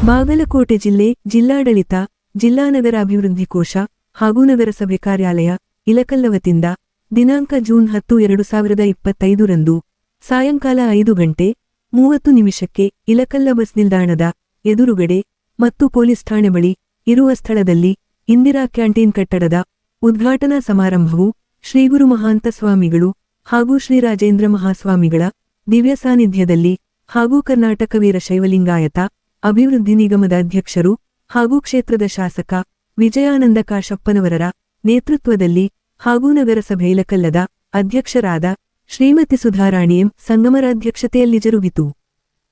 ಬಾಗಲಕೋಟೆ ಜಿಲ್ಲೆ ಜಿಲ್ಲಾಡಳಿತ, ಜಿಲ್ಲಾ ನಗರ ಅಭಿವೃದ್ಧಿ ಕೋಶ ಹಾಗೂ ನಗರಸಭೆ ಕಾರ್ಯಾಲಯ ಇಲಕಲ್ಲ ವತಿಯಿಂದ ದಿನಾಂಕ ಜೂನ್ 10, 2025 ರಂದು ಸಾಯಂಕಾಲ 5 ಗಂಟೆ 30 ನಿಮಿಷಕ್ಕೆ ಇಲಕಲ್ಲ ಬಸ್ ನಿಲ್ದಾಣದ ಎದುರುಗಡೆ ಮತ್ತು ಪೊಲೀಸ್ ಠಾಣೆ ಬಳಿ ಇರುವ ಸ್ಥಳದಲ್ಲಿ ಇಂದಿರಾ ಕ್ಯಾಂಟೀನ್ ಕಟ್ಟಡದ ಉದ್ಘಾಟನಾ ಸಮಾರಂಭವು ಶ್ರೀಗುರು ಮಹಾಂತ ಸ್ವಾಮಿಗಳು ಹಾಗೂ ಶ್ರೀ ರಾಜೇಂದ್ರ ಮಹಾಸ್ವಾಮಿಗಳ ದಿವ್ಯ ಸಾನ್ನಿಧ್ಯದಲ್ಲಿ ಹಾಗೂ ಕರ್ನಾಟಕ ವೀರಶೈವಲಿಂಗಾಯತ ಅಭಿವೃದ್ಧಿ ನಿಗಮದ ಅಧ್ಯಕ್ಷರು ಹಾಗೂ ಕ್ಷೇತ್ರದ ಶಾಸಕ ವಿಜಯಾನಂದ ಕಾಶಪ್ಪನವರರ ನೇತೃತ್ವದಲ್ಲಿ ಹಾಗೂ ನಗರಸಭೆ ಇಲಕಲ್ಲದ ಅಧ್ಯಕ್ಷರಾದ ಶ್ರೀಮತಿ ಸುಧಾರಾಣಿ ಎಂ ಸಂಗಮರ ಅಧ್ಯಕ್ಷತೆಯಲ್ಲಿ ಜರುಗಿತು.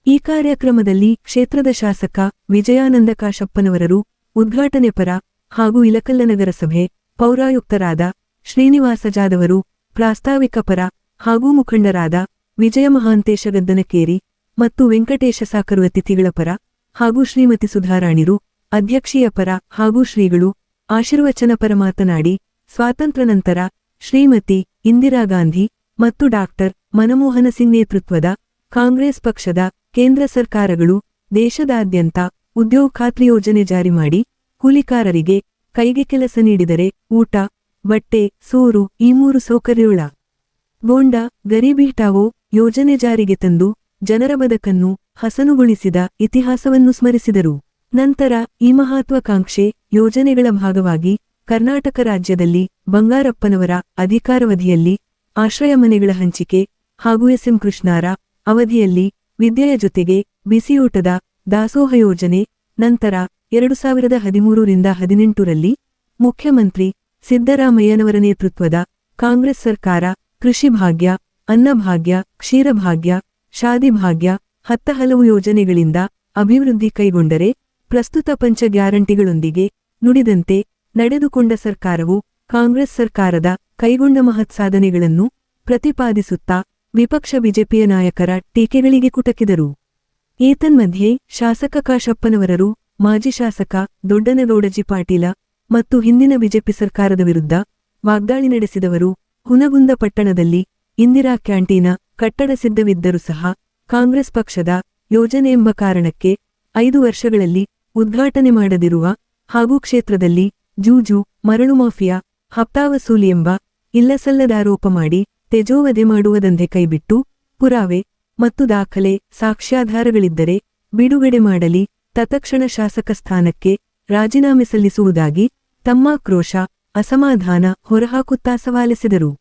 ಈ ಕಾರ್ಯಕ್ರಮದಲ್ಲಿ ಕ್ಷೇತ್ರದ ಶಾಸಕ ವಿಜಯಾನಂದ ಕಾಶಪ್ಪನವರರು ಉದ್ಘಾಟನೆ ಪರ ಹಾಗೂ ಇಲಕಲ್ಲ ನಗರಸಭೆ ಪೌರಾಯುಕ್ತರಾದ ಶ್ರೀನಿವಾಸ ಜಾದವರು ಪ್ರಾಸ್ತಾವಿಕ ಪರ ಹಾಗೂ ಮುಖಂಡರಾದ ವಿಜಯ ಮಹಾಂತೇಶ ಗದ್ದನಕೇರಿ ಮತ್ತು ವೆಂಕಟೇಶ ಸಾಕರು ಅತಿಥಿಗಳ ಪರ ಹಾಗೂ ಶ್ರೀಮತಿ ಸುಧಾರಾಣಿರು ಅಧ್ಯಕ್ಷೀಯ ಪರ ಹಾಗೂ ಶ್ರೀಗಳು ಆಶೀರ್ವಚನ ಪರ ಮಾತನಾಡಿ ಸ್ವಾತಂತ್ರ್ಯ ನಂತರ ಶ್ರೀಮತಿ ಇಂದಿರಾ ಗಾಂಧಿ ಮತ್ತು ಡಾಕ್ಟರ್ ಮನಮೋಹನ ಸಿಂಗ್ ನೇತೃತ್ವದ ಕಾಂಗ್ರೆಸ್ ಪಕ್ಷದ ಕೇಂದ್ರ ಸರ್ಕಾರಗಳು ದೇಶದಾದ್ಯಂತ ಉದ್ಯೋಗ ಖಾತ್ರಿ ಯೋಜನೆ ಜಾರಿ ಮಾಡಿ ಕೂಲಿಕಾರರಿಗೆ ಕೈಗೆ ಕೆಲಸ ನೀಡಿದರೆ ಊಟ, ಬಟ್ಟೆ, ಸೋರು ಈ 3 ಸೌಕರ್ಯವುಳ್ಳ ಗೋಂಡ ಗರೀಬಿ ಹಟಾವೋ ಯೋಜನೆ ಜಾರಿಗೆ ತಂದು ಜನರ ಬದುಕನ್ನು ಹಸನುಗೊಳಿಸಿದ ಇತಿಹಾಸವನ್ನು ಸ್ಮರಿಸಿದರು. ನಂತರ ಈ ಮಹತ್ವಾಕಾಂಕ್ಷೆ ಯೋಜನೆಗಳ ಭಾಗವಾಗಿ ಕರ್ನಾಟಕ ರಾಜ್ಯದಲ್ಲಿ ಬಂಗಾರಪ್ಪನವರ ಅಧಿಕಾರಾವಧಿಯಲ್ಲಿ ಆಶ್ರಯ ಮನೆಗಳ ಹಂಚಿಕೆ ಹಾಗೂ ಎಸ್. ಎಂ. ಕೃಷ್ಣಾರ ಅವಧಿಯಲ್ಲಿ ವಿದ್ಯೆಯ ಜೊತೆಗೆ ಬಿಸಿಯೂಟದ ದಾಸೋಹ ಯೋಜನೆ, ನಂತರ 2013ರಿಂದ 18ರಲ್ಲಿ ಮುಖ್ಯಮಂತ್ರಿ ಸಿದ್ದರಾಮಯ್ಯನವರ ನೇತೃತ್ವದ ಕಾಂಗ್ರೆಸ್ ಸರ್ಕಾರ ಕೃಷಿ ಭಾಗ್ಯ, ಅನ್ನಭಾಗ್ಯ, ಕ್ಷೀರಭಾಗ್ಯ, ಶಾದಿ ಭಾಗ್ಯ 10 ಹಲವು ಯೋಜನೆಗಳಿಂದ ಅಭಿವೃದ್ಧಿ ಕೈಗೊಂಡರೆ ಪ್ರಸ್ತುತ ಪಂಚ ಗ್ಯಾರಂಟಿಗಳೊಂದಿಗೆ ನುಡಿದಂತೆ ನಡೆದುಕೊಂಡ ಸರ್ಕಾರವು ಕಾಂಗ್ರೆಸ್ ಸರ್ಕಾರದ ಕೈಗೊಂಡ ಮಹತ್ ಸಾಧನೆಗಳನ್ನು ಪ್ರತಿಪಾದಿಸುತ್ತಾ ವಿಪಕ್ಷ ಬಿಜೆಪಿಯ ನಾಯಕರ ಟೀಕೆಗಳಿಗೆ ಕುಟಕಿದರು. ಏತನ್ಮಧ್ಯೆ ಶಾಸಕ ಕಾಶಪ್ಪನವರರು ಮಾಜಿ ಶಾಸಕ ದೊಡ್ಡನಗೌಡಜಿ ಪಾಟೀಲ ಮತ್ತು ಹಿಂದಿನ ಬಿಜೆಪಿ ಸರ್ಕಾರದ ವಿರುದ್ಧ ವಾಗ್ದಾಳಿ ನಡೆಸಿದವರು ಹುನಗುಂದ ಪಟ್ಟಣದಲ್ಲಿ ಇಂದಿರಾ ಕ್ಯಾಂಟೀನ ಕಟ್ಟಡ ಸಿದ್ಧವಿದ್ದರೂ ಸಹ ಕಾಂಗ್ರೆಸ್ ಪಕ್ಷದ ಯೋಜನೆ ಎಂಬ ಕಾರಣಕ್ಕೆ 5 ವರ್ಷಗಳಲ್ಲಿ ಉದ್ಘಾಟನೆ ಮಾಡದಿರುವ ಹಾಗೂ ಕ್ಷೇತ್ರದಲ್ಲಿ ಜೂಜು, ಮರಳು ಮಾಫಿಯಾ, ಹಪ್ತಾ ವಸೂಲಿ ಎಂಬ ಇಲ್ಲಸಲ್ಲದಾರೋಪ ಮಾಡಿ ತೆಜೋವಧೆ ಮಾಡುವುದಂತೆ ಕೈಬಿಟ್ಟು ಪುರಾವೆ ಮತ್ತು ದಾಖಲೆ ಸಾಕ್ಷ್ಯಾಧಾರಗಳಿದ್ದರೆ ಬಿಡುಗಡೆ ಮಾಡಲಿ, ತತ್ಕ್ಷಣ ಶಾಸಕ ಸ್ಥಾನಕ್ಕೆ ರಾಜೀನಾಮೆ ಸಲ್ಲಿಸುವುದಾಗಿ ತಮ್ಮ ಆಕ್ರೋಶ, ಅಸಮಾಧಾನ ಹೊರಹಾಕುತ್ತಾ ಸವಾಲೆಸೆದರು.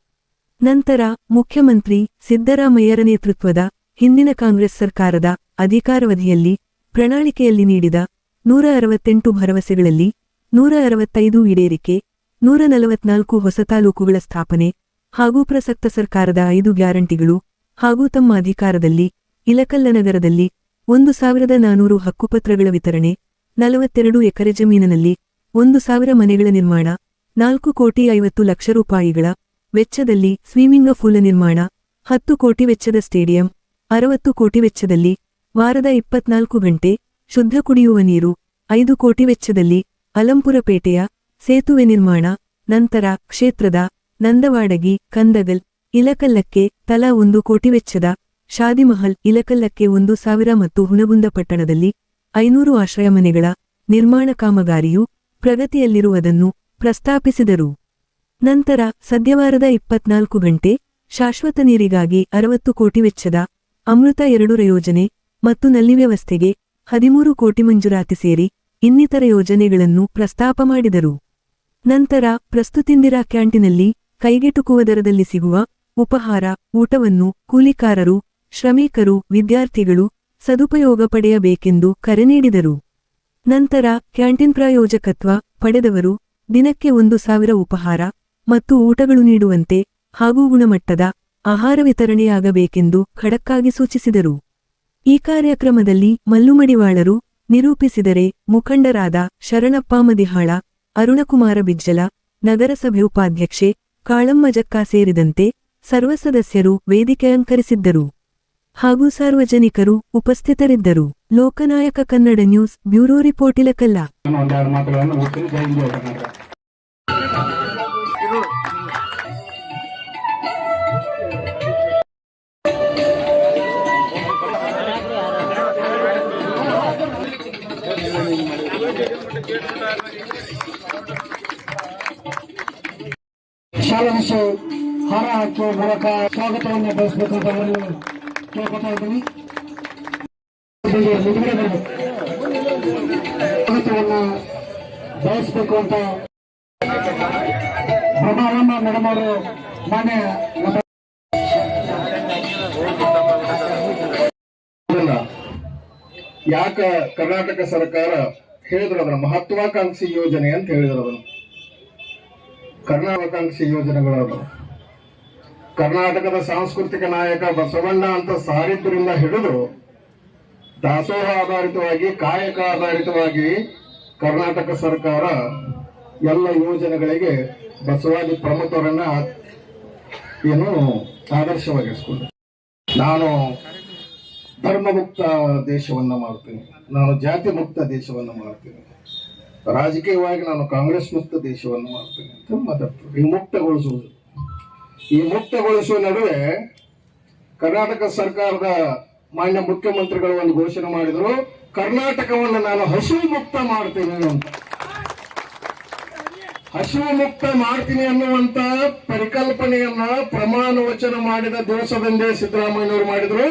ನಂತರ ಮುಖ್ಯಮಂತ್ರಿ ಸಿದ್ದರಾಮಯ್ಯರ ನೇತೃತ್ವದ ಹಿಂದಿನ ಕಾಂಗ್ರೆಸ್ ಸರ್ಕಾರದ ಅಧಿಕಾರಾವಧಿಯಲ್ಲಿ ಪ್ರಣಾಳಿಕೆಯಲ್ಲಿ ನೀಡಿದ 168 ಭರವಸೆಗಳಲ್ಲಿ 165 ಈಡೇರಿಕೆ, 144 ಹೊಸ ತಾಲೂಕುಗಳ ಸ್ಥಾಪನೆ ಹಾಗೂ ಪ್ರಸಕ್ತ ಸರ್ಕಾರದ 5 ಗ್ಯಾರಂಟಿಗಳು ಹಾಗೂ ತಮ್ಮ ಅಧಿಕಾರದಲ್ಲಿ ಇಲಕಲ್ಲ ನಗರದಲ್ಲಿ 1400 ಹಕ್ಕುಪತ್ರಗಳ ವಿತರಣೆ, 42 ಎಕರೆ ಜಮೀನಿನಲ್ಲಿ 1000 ಮನೆಗಳ ನಿರ್ಮಾಣ, 4,50,00,000 ರೂಪಾಯಿಗಳ ವೆಚ್ಚದಲ್ಲಿ ಸ್ವಿಮ್ಮಿಂಗ್ ಪೂಲ್ ನಿರ್ಮಾಣ, 10 ಕೋಟಿ ವೆಚ್ಚದ ಸ್ಟೇಡಿಯಂ, 60 ಕೋಟಿ ವೆಚ್ಚದಲ್ಲಿ ವಾರದ 24 ಗಂಟೆ ಶುದ್ಧ ಕುಡಿಯುವ ನೀರು, 5 ಕೋಟಿ ವೆಚ್ಚದಲ್ಲಿ ಅಲಂಪುರಪೇಟೆಯ ಸೇತುವೆ ನಿರ್ಮಾಣ, ನಂತರ ಕ್ಷೇತ್ರದ ನಂದವಾಡಗಿ, ಕಂದಗಲ್, ಇಲಕಲ್ಲಕ್ಕೆ ತಲಾ 1 ಕೋಟಿ ವೆಚ್ಚದ ಶಾದಿಮಹಲ್, ಇಲಕಲ್ಲಕ್ಕೆ 1,000 ಮತ್ತು ಹುನಗುಂದ ಪಟ್ಟಣದಲ್ಲಿ 500 ಆಶ್ರಯ ಮನೆಗಳ ನಿರ್ಮಾಣ ಕಾಮಗಾರಿಯು ಪ್ರಗತಿಯಲ್ಲಿರುವುದನ್ನು ಪ್ರಸ್ತಾಪಿಸಿದರು. ನಂತರ ಸದ್ಯವಾರದ 24 ಗಂಟೆ ಶಾಶ್ವತ ನೀರಿಗಾಗಿ 60 ಕೋಟಿ ವೆಚ್ಚದ ಅಮೃತ 2 ಯೋಜನೆ ಮತ್ತು ನಲ್ಲಿ ವ್ಯವಸ್ಥೆಗೆ 13 ಕೋಟಿ ಮಂಜೂರಾತಿ ಸೇರಿ ಇನ್ನಿತರ ಯೋಜನೆಗಳನ್ನು ಪ್ರಸ್ತಾಪ ಮಾಡಿದರು. ನಂತರ ಪ್ರಸ್ತುತಿಂದಿರಾ ಕ್ಯಾಂಟೀನಲ್ಲಿ ಕೈಗೆಟುಕುವ ದರದಲ್ಲಿ ಸಿಗುವ ಉಪಹಾರ, ಊಟವನ್ನು ಕೂಲಿಕಾರರು, ಶ್ರಮಿಕರು, ವಿದ್ಯಾರ್ಥಿಗಳು ಸದುಪಯೋಗ ಪಡೆಯಬೇಕೆಂದು ಕರೆ ನೀಡಿದರು. ನಂತರ ಕ್ಯಾಂಟೀನ್ ಪ್ರಾಯೋಜಕತ್ವ ಪಡೆದವರು ದಿನಕ್ಕೆ 1,000 ಉಪಹಾರ ಮತ್ತು ಊಟಗಳು ನೀಡುವಂತೆ ಹಾಗೂ ಗುಣಮಟ್ಟದ ಆಹಾರ ವಿತರಣೆಯಾಗಬೇಕೆಂದು ಖಡಕ್ಕಾಗಿ ಸೂಚಿಸಿದರು. ಈ ಕಾರ್ಯಕ್ರಮದಲ್ಲಿ ಮಲ್ಲುಮಡಿವಾಳರು ನಿರೂಪಿಸಿದರೆ ಮುಖಂಡರಾದ ಶರಣಪ್ಪ ಮದಿಹಾಳ, ಅರುಣಕುಮಾರ ಬಿಜ್ಜಲ, ನಗರಸಭೆ ಉಪಾಧ್ಯಕ್ಷೆ ಕಾಳಮ್ಮ ಜಕ್ಕಾ ಸೇರಿದಂತೆ ಸರ್ವ ಸದಸ್ಯರು ವೇದಿಕೆ ಅಲಂಕರಿಸಿದ್ದರು ಹಾಗೂ ಸಾರ್ವಜನಿಕರು ಉಪಸ್ಥಿತರಿದ್ದರು. ಲೋಕನಾಯಕ ಕನ್ನಡ ನ್ಯೂಸ್ ಬ್ಯೂರೋ ರಿಪೋರ್ಟ್ ಇಲಕಲ್ಲ. ಶಾಲಾ ಹಾರ ಹಾಕುವ ಮೂಲಕ ಸ್ವಾಗತವನ್ನು ಬಯಸಬೇಕಂತ ಅವರಿಗೆ ಕೇಳ್ಕೊತಾ ಇದ್ದೀನಿ. ಮುದುಗಡೆ ಬರಬೇಕು, ಸ್ವಾಗತವನ್ನ ಬಯಸಬೇಕು ಅಂತ ಪ್ರಭಾವಮ್ಮ ಮೇಡಮ್ ಅವರು ಮಾನ್ಯ ಯಾಕ ಕರ್ನಾಟಕ ಸರ್ಕಾರ ಹೇಳಿದ್ರು ಅದರ ಮಹತ್ವಾಕಾಂಕ್ಷಿ ಯೋಜನೆ ಅಂತ ಹೇಳಿದ್ರು. ಅದನ್ನು ಕರ್ನಾಟಕಾಂಕ್ಷಿ ಯೋಜನೆಗಳು ಕರ್ನಾಟಕದ ಸಾಂಸ್ಕೃತಿಕ ನಾಯಕ ಬಸವಣ್ಣ ಅಂತ ಸಾರಿದ್ರಿಂದ ಹಿಡಿದು ದಾಸೋಹ ಆಧಾರಿತವಾಗಿ ಕಾಯಕ ಆಧಾರಿತವಾಗಿ ಕರ್ನಾಟಕ ಸರ್ಕಾರ ಎಲ್ಲ ಯೋಜನೆಗಳಿಗೆ ಬಸವಾದಿ ಪ್ರಮುಖರನ್ನ ಏನು ಆದರ್ಶವಾಗಿರಿಸಿಕೊಂಡು ನಾನು ಧರ್ಮಮುಕ್ತ ದೇಶವನ್ನ ಮಾಡ್ತೀನಿ, ನಾನು ಜಾತಿ ಮುಕ್ತ ದೇಶವನ್ನ ಮಾಡ್ತೀನಿ, ರಾಜಕೀಯವಾಗಿ ನಾನು ಕಾಂಗ್ರೆಸ್ ಮುಕ್ತ ದೇಶವನ್ನು ಮಾಡ್ತೀನಿ ಅಂತ ಮಾತಾಡ್ತಾರೆ. ಈ ಮುಕ್ತಗೊಳಿಸುವ ನಡುವೆ ಕರ್ನಾಟಕ ಸರ್ಕಾರದ ಮಾನ್ಯ ಮುಖ್ಯಮಂತ್ರಿಗಳು ಒಂದು ಘೋಷಣೆ ಮಾಡಿದ್ರು, ಕರ್ನಾಟಕವನ್ನು ನಾನು ಹಸಿವು ಮುಕ್ತ ಮಾಡ್ತೀನಿ ಅಂತ. ಹಸಿವು ಮುಕ್ತ ಮಾಡ್ತೀನಿ ಅನ್ನುವಂತ ಪರಿಕಲ್ಪನೆಯನ್ನ ಪ್ರಮಾಣ ವಚನ ಮಾಡಿದ ದಿವಸದಂದೇ ಸಿದ್ದರಾಮಯ್ಯನವರು ಮಾಡಿದ್ರು.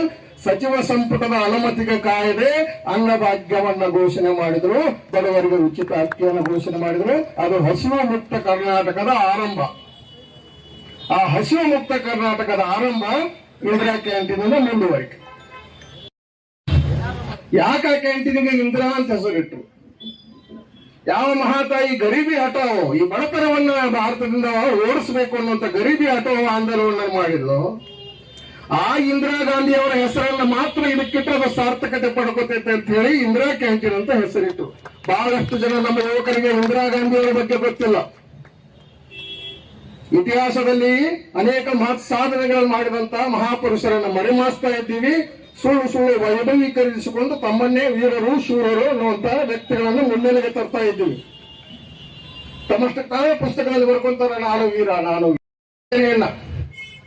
ಸಚಿವ ಸಂಪುಟದ ಅನುಮತಿಗೆ ಕಾಯ್ದೆ ಅನ್ನಭಾಗ್ಯವನ್ನ ಘೋಷಣೆ ಮಾಡಿದ್ರು, ಬಡವರಿಗೆ ಉಚಿತ ಅಕ್ಕಿಯನ್ನು ಘೋಷಣೆ ಮಾಡಿದ್ರು. ಅದು ಹಸಿವು ಮುಕ್ತ ಕರ್ನಾಟಕದ ಆರಂಭ. ಆ ಹಸಿವು ಮುಕ್ತ ಕರ್ನಾಟಕದ ಆರಂಭ ಇಂದಿರಾ ಕ್ಯಾಂಟೀನ್ ಮುಂದುವರಿಕೆ. ಯಾಕೆ ಕ್ಯಾಂಟೀನ್ಗೆ ಇಂದಿರಾ ಅಂತ ಹೆಸರಿಟ್ರು? ಯಾವ ಮಹಾತಾಯಿ ಗರೀಬಿ ಹಠಾವೋ, ಈ ಬಡತನವನ್ನ ಭಾರತದಿಂದ ಓಡಿಸಬೇಕು ಅನ್ನುವಂತ ಗರೀಬಿ ಹಠಾವೋ ಆಂದೋಲನ ಮಾಡಿದ್ಲು. ಆ ಇಂದಿರಾ ಗಾಂಧಿ ಅವರ ಹೆಸರನ್ನ ಮಾತ್ರ ಇದಕ್ಕಿಟ್ಟು ಅದು ಸಾರ್ಥಕತೆ ಪಡ್ಕೋತೈತೆ ಅಂತ ಹೇಳಿ ಇಂದಿರಾ ಕ್ಯಾಂಟೀನ್ ಅಂತ ಹೆಸರಿಟ್ಟು. ಬಹಳಷ್ಟು ಜನ ನಮ್ಮ ಯುವಕರಿಗೆ ಇಂದಿರಾ ಗಾಂಧಿ ಅವರ ಬಗ್ಗೆ ಗೊತ್ತಿಲ್ಲ. ಇತಿಹಾಸದಲ್ಲಿ ಅನೇಕ ಮಹತ್ ಸಾಧನೆಗಳನ್ನು ಮಾಡಿದಂತ ಮಹಾಪುರುಷರನ್ನ ಮರೆಮಾಚ್ತಾ ಇದ್ದೀವಿ. ಸುಳ್ಳು ಸುಳ್ಳು ವೈಭವೀಕರಿಸಿಕೊಂಡು ತಮ್ಮನ್ನೇ ವೀರರು ಶೂರರು ಅನ್ನುವಂತ ವ್ಯಕ್ತಿಗಳನ್ನು ಮುನ್ನೆಲೆಗೆ ತರ್ತಾ ಇದ್ದೀವಿ. ತಮ್ಮಷ್ಟು ತಾವೇ ಪುಸ್ತಕದಲ್ಲಿ ಬರ್ಕೊಂತಾರೆ, ನಾನು ವೀರ, ನಾನು ಇಲ್ಲ.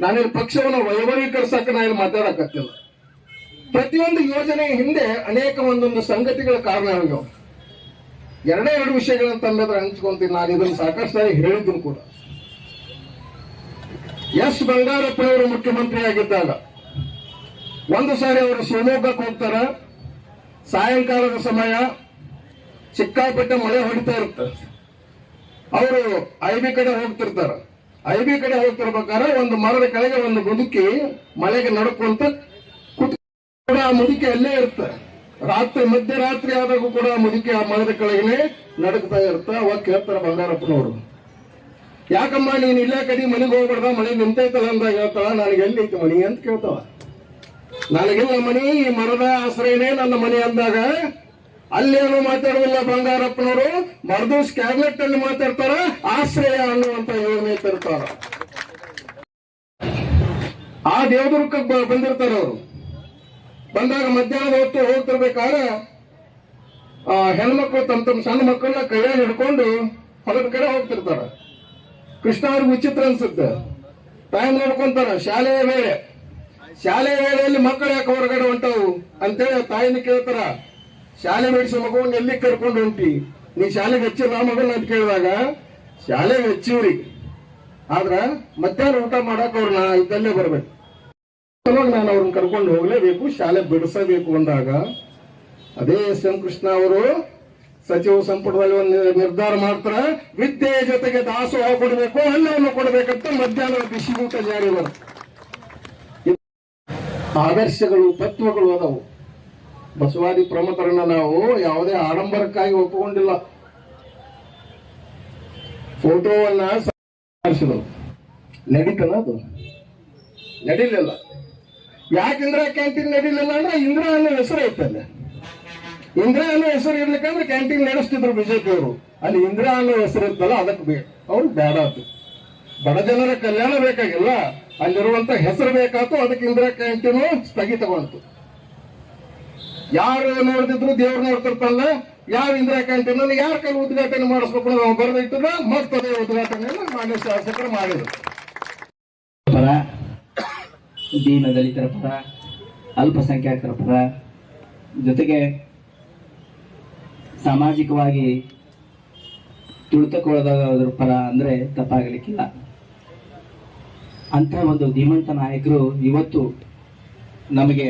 ನಾನಿಲ್ಲಿ ಪಕ್ಷವನ್ನು ವೈಭವೀಕರಿಸಕ್ಕೆ ನಾನು ಮಾತಾಡಕತ್ತಿಲ್ಲ. ಪ್ರತಿಯೊಂದು ಯೋಜನೆಯ ಹಿಂದೆ ಅನೇಕ ಒಂದೊಂದು ಸಂಗತಿಗಳ ಕಾರಣ ಆಗ್ಯಾವ. ಎರಡು ವಿಷಯಗಳನ್ನು ತಮ್ಮೆದುರು ಹಂಚ್ಕೊಂತೀನಿ. ನಾನು ಇದನ್ನು ಸಾಕಷ್ಟು ಸಾರಿ ಹೇಳಿದ್ದೀನಿ ಕೂಡ. ಎಸ್ ಬಂಗಾರಪ್ಪನವರು ಮುಖ್ಯಮಂತ್ರಿ ಆಗಿದ್ದಾಗ ಒಂದು ಸಾರಿ ಅವರು ಶಿವಮೊಗ್ಗಕ್ಕೆ ಹೋಗ್ತಾರ. ಸಾಯಂಕಾಲದ ಸಮಯ ಸಿಕ್ಕಾಪಟ್ಟೆ ಮಳೆ ಹೊಡಿತಾ ಇರುತ್ತೆ. ಅವರು ಐಬಿ ಕಡೆ ಹೋಗ್ತಿರ್ತಾರ. ಐಬಿ ಕಡೆ ಹೋಗ್ತಿರ್ಬೇಕಾದ್ರೆ ಒಂದು ಮರದ ಕೆಳಗೆ ಒಂದು ಮುದುಕಿ ಮಳೆಗೆ ನಡ್ಕೊಂತ ಕೂಡ ಆ ಮುದುಕಿ ಅಲ್ಲೇ ಇರುತ್ತೆ. ಮಧ್ಯರಾತ್ರಿ ಆದಾಗೂ ಕೂಡ ಆ ಮುದುಕಿ ಆ ಮರದ ಕೆಳಗೆ ನಡಕ್ತಾ ಇರುತ್ತೆ. ಅವಾಗ ಕೇಳ್ತಾರ ಬಂಗಾರಪ್ಪನವರು, ಯಾಕಮ್ಮ ನೀನ್ ಇಲ್ಲೇ ಕಡೆ ಮನೆಗೆ ಹೋಗ್ಬಾರ್ದ, ಮನೆ ನಿಂತೈತಲ್ಲ ಅಂದಾಗ ಹೇಳ್ತಾಳ, ನನಗೆ ಎಲ್ಲಿ ಐತಿ ಮನಿ ಅಂತ ಕೇಳ್ತಾವ. ನನಗಿಲ್ಲ ಮನಿ, ಈ ಮರದ ಆಶ್ರಯನೇ ನನ್ನ ಮನೆ ಅಂದಾಗ ಅಲ್ಲೇನು ಮಾತಾಡುವುದಿಲ್ಲ ಬಂಗಾರಪ್ಪನವರು. ಮರ್ದೂಸ್ ಕ್ಯಾಬಿನೆಟ್ ಅಲ್ಲಿ ಮಾತಾಡ್ತಾರ, ಆಶ್ರಯ ಅನ್ನುವಂತ ಯೋಜನೆ ತರ್ತಾರ. ಆ ದೇವದುರ್ಗಕ್ಕೆ ಬಂದಿರ್ತಾರ. ಅವರು ಬಂದಾಗ ಮಧ್ಯಾಹ್ನದ ಹೊತ್ತು ಹೋಗ್ತಿರ್ಬೇಕಾದ್ರೆ ಹೆಣ್ಮಕ್ಳು ತಮ್ಮ ಸಣ್ಣ ಮಕ್ಕಳನ್ನ ಕೈಯಲ್ಲಿ ಹಿಡ್ಕೊಂಡು ಹೊಲದ ಕಡೆ ಹೋಗ್ತಿರ್ತಾರ. ಕೃಷ್ಣ ಅವ್ರಿಗೆ ವಿಚಿತ್ರ ಅನ್ಸುತ್ತೆ. ಟೈಮ್ ನೋಡ್ಕೊಂತಾರ. ಶಾಲೆಯ ವೇಳೆಯಲ್ಲಿ ಮಕ್ಕಳು ಯಾಕೆ ಹೊರಗಡೆ ಹೊಂಟವು ಅಂತೇಳಿ ತಾಯಿನ ಕೇಳ್ತಾರ. ಶಾಲೆ ನಡೆಸೋ ಮಗುವನ್ನ ಎಲ್ಲಿ ಕರ್ಕೊಂಡು ಹೊಂಟಿ, ನೀ ಶಾಲೆಗೆ ಹಚ್ಚಿಲ್ಲ ಮಗನ ಅಂತ ಕೇಳಿದಾಗ ಶಾಲೆಗೆ ಹಚ್ಚಿವ್ರಿ, ಆದ್ರ ಮಧ್ಯಾಹ್ನ ಊಟ ಮಾಡಕ್ ಅವ್ರನ್ನ ಇದ್ದಲ್ಲೇ ಬರ್ಬೇಕು. ನಾನು ಅವ್ರನ್ನ ಕರ್ಕೊಂಡು ಹೋಗ್ಲೇಬೇಕು, ಶಾಲೆ ಬಿಡಿಸಬೇಕು ಅಂದಾಗ ಅದೇ ಎಸ್ ಎಂ ಕೃಷ್ಣ ಅವರು ಸಚಿವ ಸಂಪುಟದಲ್ಲಿ ಒಂದು ನಿರ್ಧಾರ ಮಾಡ್ತಾರ. ವಿದ್ಯೆಯ ಜೊತೆಗೆ ದಾಸೋಹ ಕೊಡಬೇಕು, ಅನ್ನವನ್ನು ಕೊಡಬೇಕಂತ ಮಧ್ಯಾಹ್ನ ಬಿಸಿ ಊಟ ಜಾರಿ ಬರುತ್ತೆ. ಆದರ್ಶಗಳು ತತ್ವಗಳು ಅದಾವು. ಬಸವಾದಿ ಪ್ರಮುಖರನ್ನ ನಾವು ಯಾವುದೇ ಆಡಂಬರಕ್ಕಾಗಿ ಒಪ್ಪಿಕೊಂಡಿಲ್ಲ. ಫೋಟೋವನ್ನ ನಡೀತಲ್ಲ, ಅದು ನಡೀಲಿಲ್ಲ. ಯಾಕೆ ಇಂದಿರಾ ಕ್ಯಾಂಟೀನ್ ನಡೀಲಿಲ್ಲ ಅಂದ್ರೆ ಇಂದಿರಾ ಅನ್ನೋ ಹೆಸರು ಐತಲ್ಲ. ಇಂದಿರಾ ಅನ್ನೋ ಹೆಸರು ಇರ್ಲಿಕ್ಕಂದ್ರೆ ಕ್ಯಾಂಟೀನ್ ನಡೆಸ್ತಿದ್ರು ಬಿಜೆಪಿ ಅವರು. ಅಲ್ಲಿ ಇಂದಿರಾ ಅನ್ನೋ ಹೆಸರು ಇರ್ತಲ್ಲ, ಅದಕ್ಕೆ ಅವ್ರು ಬೇಡ ಆಯ್ತು. ಬಡ ಜನರ ಕಲ್ಯಾಣ ಬೇಕಾಗಿಲ್ಲ, ಅಲ್ಲಿರುವಂತ ಹೆಸರು ಬೇಕಾಯ್ತು. ಅದಕ್ಕೆ ಇಂದಿರಾ ಕ್ಯಾಂಟೀನ್ ಸ್ಥಗಿತಗೊಂಡು ಯಾರು ನೋಡಿದ್ರು ದೇವ್ರು ನೋಡ್ತಿರ್ತಲ್ಲ. ಯಾವ ಇಂದಿರಾ ಕ್ಯಾಂಟೀನ್ ಅನ್ನು ಯಾರ ಕೈಲಿ ಉದ್ಘಾಟನೆ ಮಾಡಿಸ್ಬೇಕು ನಾವು ಬರೆದಿಟ್ಟಿದ್ರೆ ಮತ್ತದೇ ಉದ್ಘಾಟನೆಯನ್ನು ಮಾನ್ಯ ಶಾಸಕರು ಮಾಡಿದ್ರು. ಪರ, ದೀನ ದಲಿತರ ಪರ, ಅಲ್ಪಸಂಖ್ಯಾತರ ಪರ, ಜೊತೆಗೆ ಸಾಮಾಜಿಕವಾಗಿ ತುಳಿತಕ್ಕೊಳಗಾಗೋದ್ರ ಪರ ಅಂದ್ರೆ ತಪ್ಪಾಗಲಿಕ್ಕಿಲ್ಲ. ಅಂತ ಒಂದು ಧೀಮಂತ ನಾಯಕರು ಇವತ್ತು ನಮಗೆ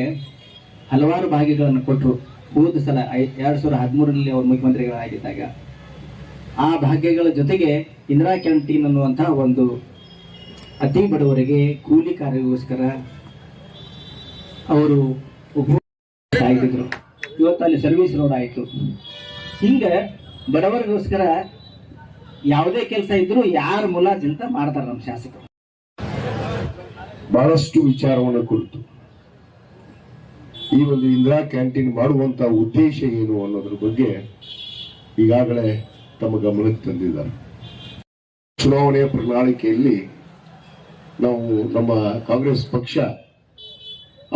ಹಲವಾರು ಭಾಗ್ಯಗಳನ್ನು ಕೊಟ್ಟರು. ಹೋದ ಸಲ 2013ರಲ್ಲಿ ಅವರು ಮುಖ್ಯಮಂತ್ರಿಗಳಾಗಿದ್ದಾಗ ಆ ಭಾಗ್ಯಗಳ ಜೊತೆಗೆ ಇಂದಿರಾ ಕ್ಯಾಂಟೀನ್ ಅನ್ನುವಂತಹ ಒಂದು ಅತಿ ಬಡವರಿಗೆ ಕೂಲಿ ಕಾರ್ಯಗೋಸ್ಕರ ಅವರು ಆಗಿದ್ರು. ಇವತ್ತು ಅಲ್ಲಿ ಸರ್ವಿಸ್ ರೋಡ್ ಆಯಿತು. ಹಿಂಗೆ ಬಡವರಿಗೋಸ್ಕರ ಯಾವುದೇ ಕೆಲಸ ಇದ್ರೂ ಯಾರ ಮುಲಾಜಿಂತ ಮಾಡ್ತಾರೆ ನಮ್ಮ ಶಾಸಕರು. ಬಹಳಷ್ಟು ವಿಚಾರವನ್ನು ಕುರಿತು ಈ ಒಂದು ಇಂದಿರಾ ಕ್ಯಾಂಟೀನ್ ಮಾಡುವಂತ ಉದ್ದೇಶ ಏನು ಅನ್ನೋದ್ರ ಬಗ್ಗೆ ಈಗಾಗಲೇ ತಮ್ಮ ಗಮನಕ್ಕೆ ತಂದಿದ್ದಾರೆ. ಚುನಾವಣೆಯ ಪ್ರಣಾಳಿಕೆಯಲ್ಲಿ ನಾವು ನಮ್ಮ ಕಾಂಗ್ರೆಸ್ ಪಕ್ಷ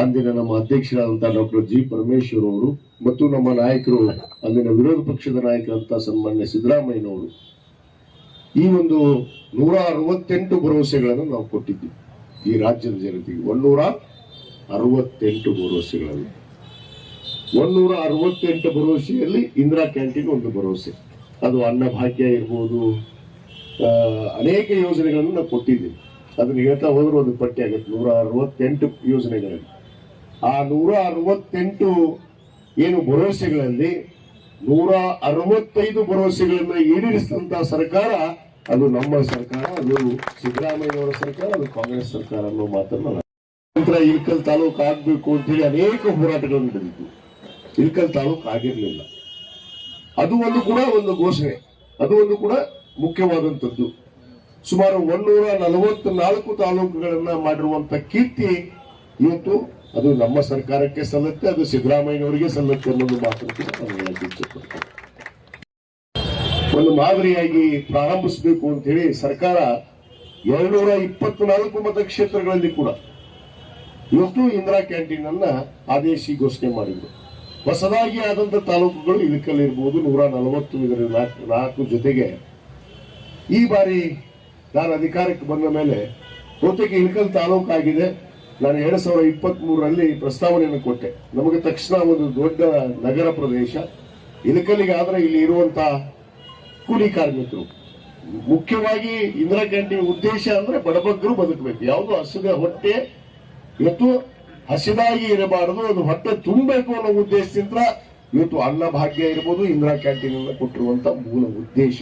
ಅಂದಿನ ನಮ್ಮ ಅಧ್ಯಕ್ಷರಾದಂತಹ ಡಾಕ್ಟರ್ ಜಿ ಪರಮೇಶ್ವರ್ ಅವರು ಮತ್ತು ನಮ್ಮ ನಾಯಕರು ಅಂದಿನ ವಿರೋಧ ಪಕ್ಷದ ನಾಯಕರಂತ ಸನ್ಮಾನ್ಯ ಸಿದ್ದರಾಮಯ್ಯನವರು ಈ ಒಂದು 168 ಭರವಸೆಗಳನ್ನು ನಾವು ಕೊಟ್ಟಿದ್ವಿ ಈ ರಾಜ್ಯದ ಜನತೆಗೆ. 168 ಭರವಸೆಗಳಲ್ಲಿ 168 ಭರವಸೆಯಲ್ಲಿ ಇಂದಿರಾ ಕ್ಯಾಂಟೀನ್ ಒಂದು ಭರವಸೆ. ಅದು ಅನ್ನಭಾಗ್ಯ ಇರ್ಬೋದು, ಅನೇಕ ಯೋಜನೆಗಳನ್ನು ನಾವು ಕೊಟ್ಟಿದ್ದೀವಿ. ಅದನ್ನ ಹೇಳ್ತಾ ಹೋದ್ರೆ ಒಂದು ಪಟ್ಟಿ ಆಗುತ್ತೆ. 168 ಯೋಜನೆಗಳಲ್ಲಿ ಆ 168 ಏನು ಭರವಸೆಗಳಲ್ಲಿ 165 ಭರವಸೆಗಳನ್ನು ಈಡೇರಿಸಿದಂತಹ ಸರ್ಕಾರ ಅದು ನಮ್ಮ ಸರ್ಕಾರ, ಅದು ಸಿದ್ದರಾಮಯ್ಯನವರ ಸರ್ಕಾರ, ಅದು ಕಾಂಗ್ರೆಸ್ ಸರ್ಕಾರ ಅನ್ನೋ ಮಾತನ್ನ ನಂತರ ಇಲ್ಕಲ್ ತಾಲೂಕು ಆಗ್ಬೇಕು ಅಂತ ಹೇಳಿ ಅನೇಕ ಹೋರಾಟಗಳು ನಡೆದಿತ್ತು. ಇಲ್ಕಲ್ ತಾಲೂಕು ಆಗಿರ್ಲಿಲ್ಲ. ಅದು ಒಂದು ಕೂಡ ಒಂದು ಘೋಷಣೆ, ಅದು ಒಂದು ಕೂಡ ಮುಖ್ಯವಾದಂಥದ್ದು. ಸುಮಾರು 144 ತಾಲೂಕುಗಳನ್ನ ಮಾಡಿರುವಂತ ಕೀರ್ತಿ ಇವತ್ತು ಅದು ನಮ್ಮ ಸರ್ಕಾರಕ್ಕೆ ಸಲ್ಲುತ್ತೆ, ಅದು ಸಿದ್ದರಾಮಯ್ಯನವರಿಗೆ ಸಲ್ಲುತ್ತೆ ಅನ್ನೋದು ಮಾತನ್ನು ಕೂಡ ನಾನು ಹೇಳಕ್ಕೆ ಇಚ್ಛೆಪಡ್ತೇನೆ. ಒಂದು ಮಾದರಿಯಾಗಿ ಪ್ರಾರಂಭಿಸಬೇಕು ಅಂತ ಹೇಳಿ ಸರ್ಕಾರ 224 ಮತಕ್ಷೇತ್ರಗಳಲ್ಲಿ ಕೂಡ ಇವತ್ತು ಇಂದಿರಾ ಕ್ಯಾಂಟೀನ್ ಅನ್ನ ಆದೇಶಿ ಘೋಷಣೆ ಮಾಡಿದ್ರು. ಹೊಸದಾಗಿ ಆದಂತ ತಾಲೂಕುಗಳು ಇಳಕಲ್ ಇರ್ಬೋದು 140 ಇದರ 4 ಜೊತೆಗೆ ಈ ಬಾರಿ ನಾನು ಅಧಿಕಾರಕ್ಕೆ ಬಂದ ಮೇಲೆ ಬಹುತೇಕ ಇಳಕಲ್ ತಾಲೂಕು ಆಗಿದೆ. ನಾನು 2023ರಲ್ಲಿ ಪ್ರಸ್ತಾವನೆಯನ್ನು ಕೊಟ್ಟೆ. ನಮಗೆ ತಕ್ಷಣ ಒಂದು ದೊಡ್ಡ ನಗರ ಪ್ರದೇಶ ಇಳಕಲ್ಲಿಗಾದ್ರೆ ಇಲ್ಲಿ ಇರುವಂತಹ ಕೂಲಿ ಕಾರ್ಮಿಕರು, ಮುಖ್ಯವಾಗಿ ಇಂದಿರಾ ಕ್ಯಾಂಟೀನ್ ಉದ್ದೇಶ ಅಂದ್ರೆ ಬಡಬಗ್ಗರು ಬದುಕಬೇಕು. ಯಾವುದು ಹಸಿದ ಹೊಟ್ಟೆ ಇವತ್ತು ಹಸಿದಾಗಿ ಇರಬಾರದು, ಅದು ಹೊಟ್ಟೆ ತುಂಬಬೇಕು ಅನ್ನೋ ಉದ್ದೇಶದಿಂದ ಇವತ್ತು ಅನ್ನ ಭಾಗ್ಯ ಇರ್ಬೋದು, ಇಂದಿರಾ ಕ್ಯಾಂಟೀನ್ ಅನ್ನು ಕೊಟ್ಟಿರುವಂತ ಮೂಲ ಉದ್ದೇಶ.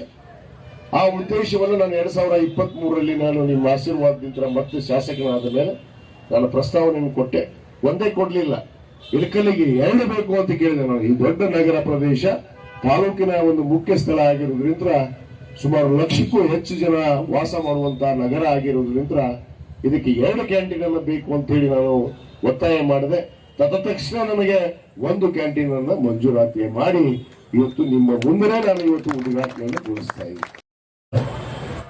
ಆ ಉದ್ದೇಶವನ್ನು ನಾನು 2023ರಲ್ಲಿ ನಾನು ನಿಮ್ಮ ಆಶೀರ್ವಾದದಿಂದ ಮತ್ತೆ ಶಾಸಕನಾದ ಮೇಲೆ ನಾನು ಪ್ರಸ್ತಾವನೆಯನ್ನು ಕೊಟ್ಟೆ. ಒಂದೇ ಕೊಡ್ಲಿಲ್ಲ, ಇಳಕಲ್ಲಿಗೆ 2 ಬೇಕು ಅಂತ ಕೇಳಿದೆ ನಾನು. ಈ ದೊಡ್ಡ ನಗರ ಪ್ರದೇಶ ತಾಲೂಕಿನ ಒಂದು ಮುಖ್ಯ ಸ್ಥಳ ಆಗಿರೋದ್ರಿಂದ, ಸುಮಾರು 1 ಲಕ್ಷಕ್ಕೂ ಹೆಚ್ಚು ಜನ ವಾಸ ಮಾಡುವಂತಹ ನಗರ ಆಗಿರೋದ್ರಿಂದ ಇದಕ್ಕೆ 2 ಕ್ಯಾಂಟೀನ್ ಅನ್ನು ಬೇಕು ಅಂತ ಹೇಳಿ ನಾನು ಒತ್ತಾಯ ಮಾಡಿದೆ. ತತ್ಕ್ಷಣ ನಮಗೆ 1 ಕ್ಯಾಂಟೀನ್ ಅನ್ನು ಮಂಜೂರಾತಿ ಮಾಡಿ ಇವತ್ತು ನಿಮ್ಮ ಮುಂದೆ ನಾನು ಇವತ್ತು ಉದ್ಘಾಟನೆಯನ್ನು ಗೊಳಿಸ್ತಾ ಇದ್ದೀನಿ.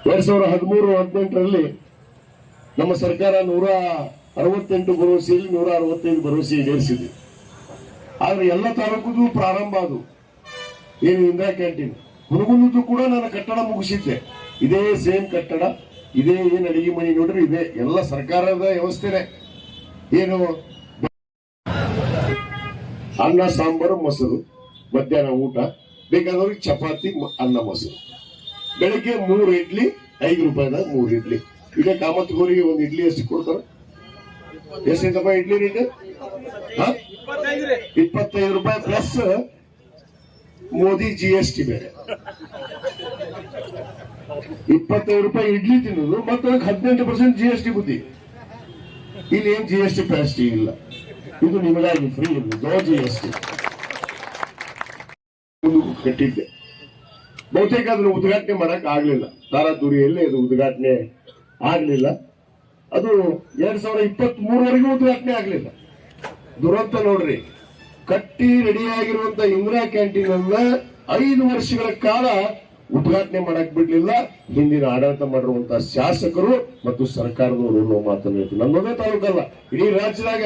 2013-18ರಲ್ಲಿ ನಮ್ಮ ಸರ್ಕಾರ 168 ಭರವಸೆಯಲ್ಲಿ 165 ಭರವಸೆ ಈಡೇರಿಸಿದೆ. ಆದ್ರೆ ಎಲ್ಲ ತಾಲೂಕುದು ಪ್ರಾರಂಭ ಅದು ಏನು ಇಂದಿರಾ ಕ್ಯಾಂಟೀನ್. ಹುನಗುಂದದ್ದು ಕೂಡ ನಾನು ಕಟ್ಟಡ ಮುಗಿಸಿದ್ದೆ. ಇದೇ ಸೇಮ್ ಕಟ್ಟಡ, ಇದೇ ಏನು ಅಡಿಗೆ ಮನೆ ನೋಡ್ರಿ, ಇದೆ ಎಲ್ಲ ಸರ್ಕಾರದ ವ್ಯವಸ್ಥೆನೆ. ಏನು ಅನ್ನ ಸಾಂಬಾರು ಮೊಸರು, ಮಧ್ಯಾಹ್ನ ಊಟ, ಬೇಕಾದವ್ರಿಗೆ ಚಪಾತಿ ಅನ್ನ ಮೊಸರು, ಬೆಳಿಗ್ಗೆ 3 ಇಡ್ಲಿ 5 ರೂಪಾಯಿದಾಗ 3 ಇಡ್ಲಿ. ಇದೇ ಕಾಮತ್ಗೋರಿಗೆ ಒಂದು ಇಡ್ಲಿ ಎಷ್ಟು ಕೊಡ್ತಾರೆ? ಎಷ್ಟೈತಪ್ಪ ಇಡ್ಲಿ ರೇಟ್? 25 ರೂಪಾಯಿ ಪ್ಲಸ್ ಮೋದಿ GST ಬೇರೆ. 25 ರೂಪಾಯಿ ಇಡ್ಲಿ ತಿನ್ನೋದು ಮತ್ತೆ 18% GST ಬುದ್ಧಿ. ಇಲ್ಲಿ ಏನ್ GST ಪ್ಯಾಸ್ಟಿ ಇಲ್ಲ, ಇದು ನಿಮಗಾಗಿ ಫ್ರೀ ಇಲ್ಲ, ನೋ GST. ಕಟ್ಟಿದ್ದೆ, ಬಹುತೇಕ ಅದನ್ನು ಉದ್ಘಾಟನೆ ಮಾಡಕ್ ಆಗ್ಲಿಲ್ಲ. ತಾರಾತುರಿಯಲ್ಲಿ ಅದು ಉದ್ಘಾಟನೆ ಆಗ್ಲಿಲ್ಲ. ಅದು 2023ವರೆಗೂ ಉದ್ಘಾಟನೆ ಆಗ್ಲಿಲ್ಲ. ದುರಂತ ನೋಡ್ರಿ, ಕಟ್ಟಿ ರೆಡಿಯಾಗಿರುವಂತ ಇಂದಿರಾ ಕ್ಯಾಂಟೀನ್ ಅನ್ನ 5 ವರ್ಷಗಳ ಕಾಲ ಉದ್ಘಾಟನೆ ಮಾಡಕ್ ಬಿಡ್ಲಿಲ್ಲ ಹಿಂದಿನ ಆಡಳಿತ ಮಾಡಿರುವಂತಹ ಶಾಸಕರು ಮತ್ತು ಸರ್ಕಾರದವರು ಅನ್ನೋ ಮಾತನ್ನು ಹೇಳ್ತೀವಿ. ನನ್ನದೇ ತಾಲೂಕಲ್ಲ, ಇಡೀ ರಾಜ್ಯದಾಗ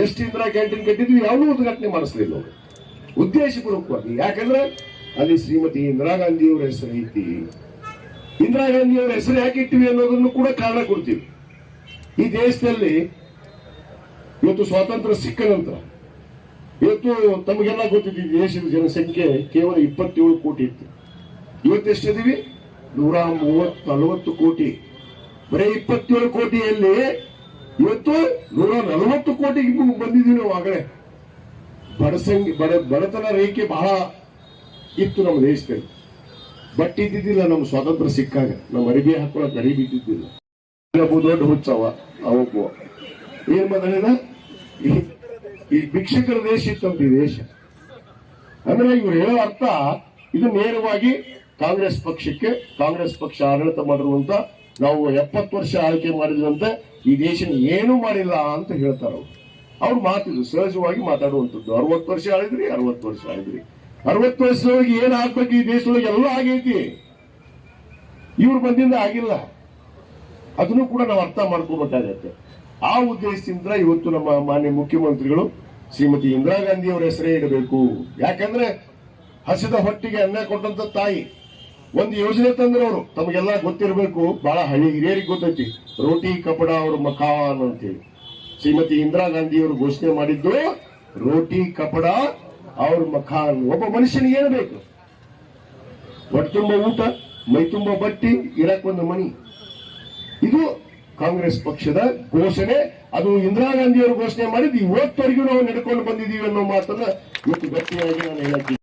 ಎಷ್ಟು ಇಂದಿರಾ ಕ್ಯಾಂಟೀನ್ ಕಟ್ಟಿದ್ವಿ, ಯಾವೂ ಉದ್ಘಾಟನೆ ಮಾಡಿಸ್ಲಿಲ್ಲ ಅವರು. ಉದ್ದೇಶಪೂರ್ವಕವಾಗಿ, ಯಾಕಂದ್ರೆ ಅಲ್ಲಿ ಶ್ರೀಮತಿ ಇಂದಿರಾ ಗಾಂಧಿಯವರ ಹೆಸರು ಐತಿ. ಇಂದಿರಾ ಗಾಂಧಿಯವರ ಹೆಸರು ಯಾಕೆ ಇಟ್ಟಿವಿ ಅನ್ನೋದನ್ನು ಕೂಡ ಕಾರಣ ಕೊಡ್ತೀವಿ. ಈ ದೇಶದಲ್ಲಿ ಇವತ್ತು ಸ್ವಾತಂತ್ರ್ಯ ಸಿಕ್ಕ ನಂತರ ಇವತ್ತು ತಮಗೆಲ್ಲ ಗೊತ್ತಿದ್ದೀವಿ, ದೇಶದ ಜನಸಂಖ್ಯೆ ಕೇವಲ 27 ಕೋಟಿ ಇತ್ತು. ಇವತ್ತೆಷ್ಟಿದೀವಿ? 140 ಕೋಟಿ, ಬರೀ 27 ಕೋಟಿಯಲ್ಲಿ ಇವತ್ತು 140 ಕೋಟಿಗೆ ಬಂದಿದ್ದೀವಿ ನಾವು. ಆಗಲೇ ಬಡತನ ರೇಖೆ ಬಹಳ ಇತ್ತು ನಮ್ಮ ದೇಶದಲ್ಲಿ. ಬಟ್ಟೆ ಇದ್ದಿದ್ದಿಲ್ಲ ನಮ್ಮ ಸ್ವಾತಂತ್ರ್ಯ ಸಿಕ್ಕಾಗ, ನಮ್ಮ ಅರಿಬಿ ಹಾಕೊಳ್ಳೋ ಗರೀಬ್ ಇದ್ದಿದ್ದಿಲ್ಲ. ದೊಡ್ಡ ಹುಚ್ಚವ ಅವಕ್ಕೂ ಏನ್ ಮಾತಾಡಿದ, ಈ ಭಿಕ್ಷಕರ ದೇಶ ಇತ್ತಂತ ಈ ದೇಶ. ಅಂದ್ರೆ ಇವ್ರು ಹೇಳೋ ಅರ್ಥ ಇದು ನೇರವಾಗಿ ಕಾಂಗ್ರೆಸ್ ಪಕ್ಷಕ್ಕೆ, ಕಾಂಗ್ರೆಸ್ ಪಕ್ಷ ಆಡಳಿತ ಮಾಡಿರುವಂತ ನಾವು 70 ವರ್ಷ ಆಳ್ಕೆ ಮಾಡಿದ್ರಂತೆ ಈ ದೇಶ ಏನೂ ಮಾಡಿಲ್ಲ ಅಂತ ಹೇಳ್ತಾರ ಅವ್ರು ಮಾತಿದ್ರು, ಸಹಜವಾಗಿ ಮಾತಾಡುವಂಥದ್ದು. 60 ವರ್ಷ ಆಳಿದ್ರಿ, 60 ವರ್ಷ ಆಳಿದ್ರಿ, 60 ವರ್ಷದೊಳಗೆ ಏನ್ ಆಗ್ಬೇಕು ಈ ದೇಶದೊಳಗೆ ಎಲ್ಲ ಆಗೈತಿ. ಇವ್ರು ಬಂದಿಂದ ಆಗಿಲ್ಲ, ಅದನ್ನು ಕೂಡ ನಾವು ಅರ್ಥ ಮಾಡ್ಕೋಬೇಕಾಗತ್ತೆ. ಆ ಉದ್ದೇಶದಿಂದ ಇವತ್ತು ನಮ್ಮ ಮಾನ್ಯ ಮುಖ್ಯಮಂತ್ರಿಗಳು ಶ್ರೀಮತಿ ಇಂದಿರಾ ಗಾಂಧಿ ಅವರ ಹೆಸರೇ ಇಡಬೇಕು. ಯಾಕಂದ್ರೆ ಹಸಿದ ಹೊಟ್ಟಿಗೆ ಅನ್ನ ಕೊಟ್ಟಂತ ತಾಯಿ. ಒಂದು ಯೋಜನೆ ತಂದ್ರವರು, ತಮಗೆಲ್ಲ ಗೊತ್ತಿರಬೇಕು, ಬಹಳ ಹಳ್ಳಿ ಹಿರಿಯರಿಗೆ ಗೊತ್ತೈತಿ, ರೋಟಿ ಕಪಡ ಅವ್ರ ಮಕಾನ್ ಅಂತೇಳಿ. ಶ್ರೀಮತಿ ಇಂದಿರಾ ಗಾಂಧಿ ಅವರು ಘೋಷಣೆ ಮಾಡಿದ್ದು ರೋಟಿ ಕಪಡ ಅವ್ರ ಮಕಾನ್. ಒಬ್ಬ ಮನುಷ್ಯನಿಗೆ ಏನು ಬೇಕು? ಹೊಟ್ಟೆ ತುಂಬ ಊಟ, ಮೈ ತುಂಬ ಬಟ್ಟಿ, ಇರಕ್ಕೊಂದು ಮನಿ. ಇದು ಕಾಂಗ್ರೆಸ್ ಪಕ್ಷದ ಘೋಷಣೆ. ಅದು ಇಂದಿರಾ ಗಾಂಧಿ ಅವರು ಘೋಷಣೆ ಮಾಡಿದ್ದು. ಇವತ್ತವರೆಗೂ ನಾವು ನಡ್ಕೊಂಡು ಬಂದಿದ್ದೀವಿ ಅನ್ನೋ ಮಾತನ್ನ ಇವತ್ತು ಗಟ್ಟಿಯಾಗಿ ನಾನು ಹೇಳಕ್ಕೆ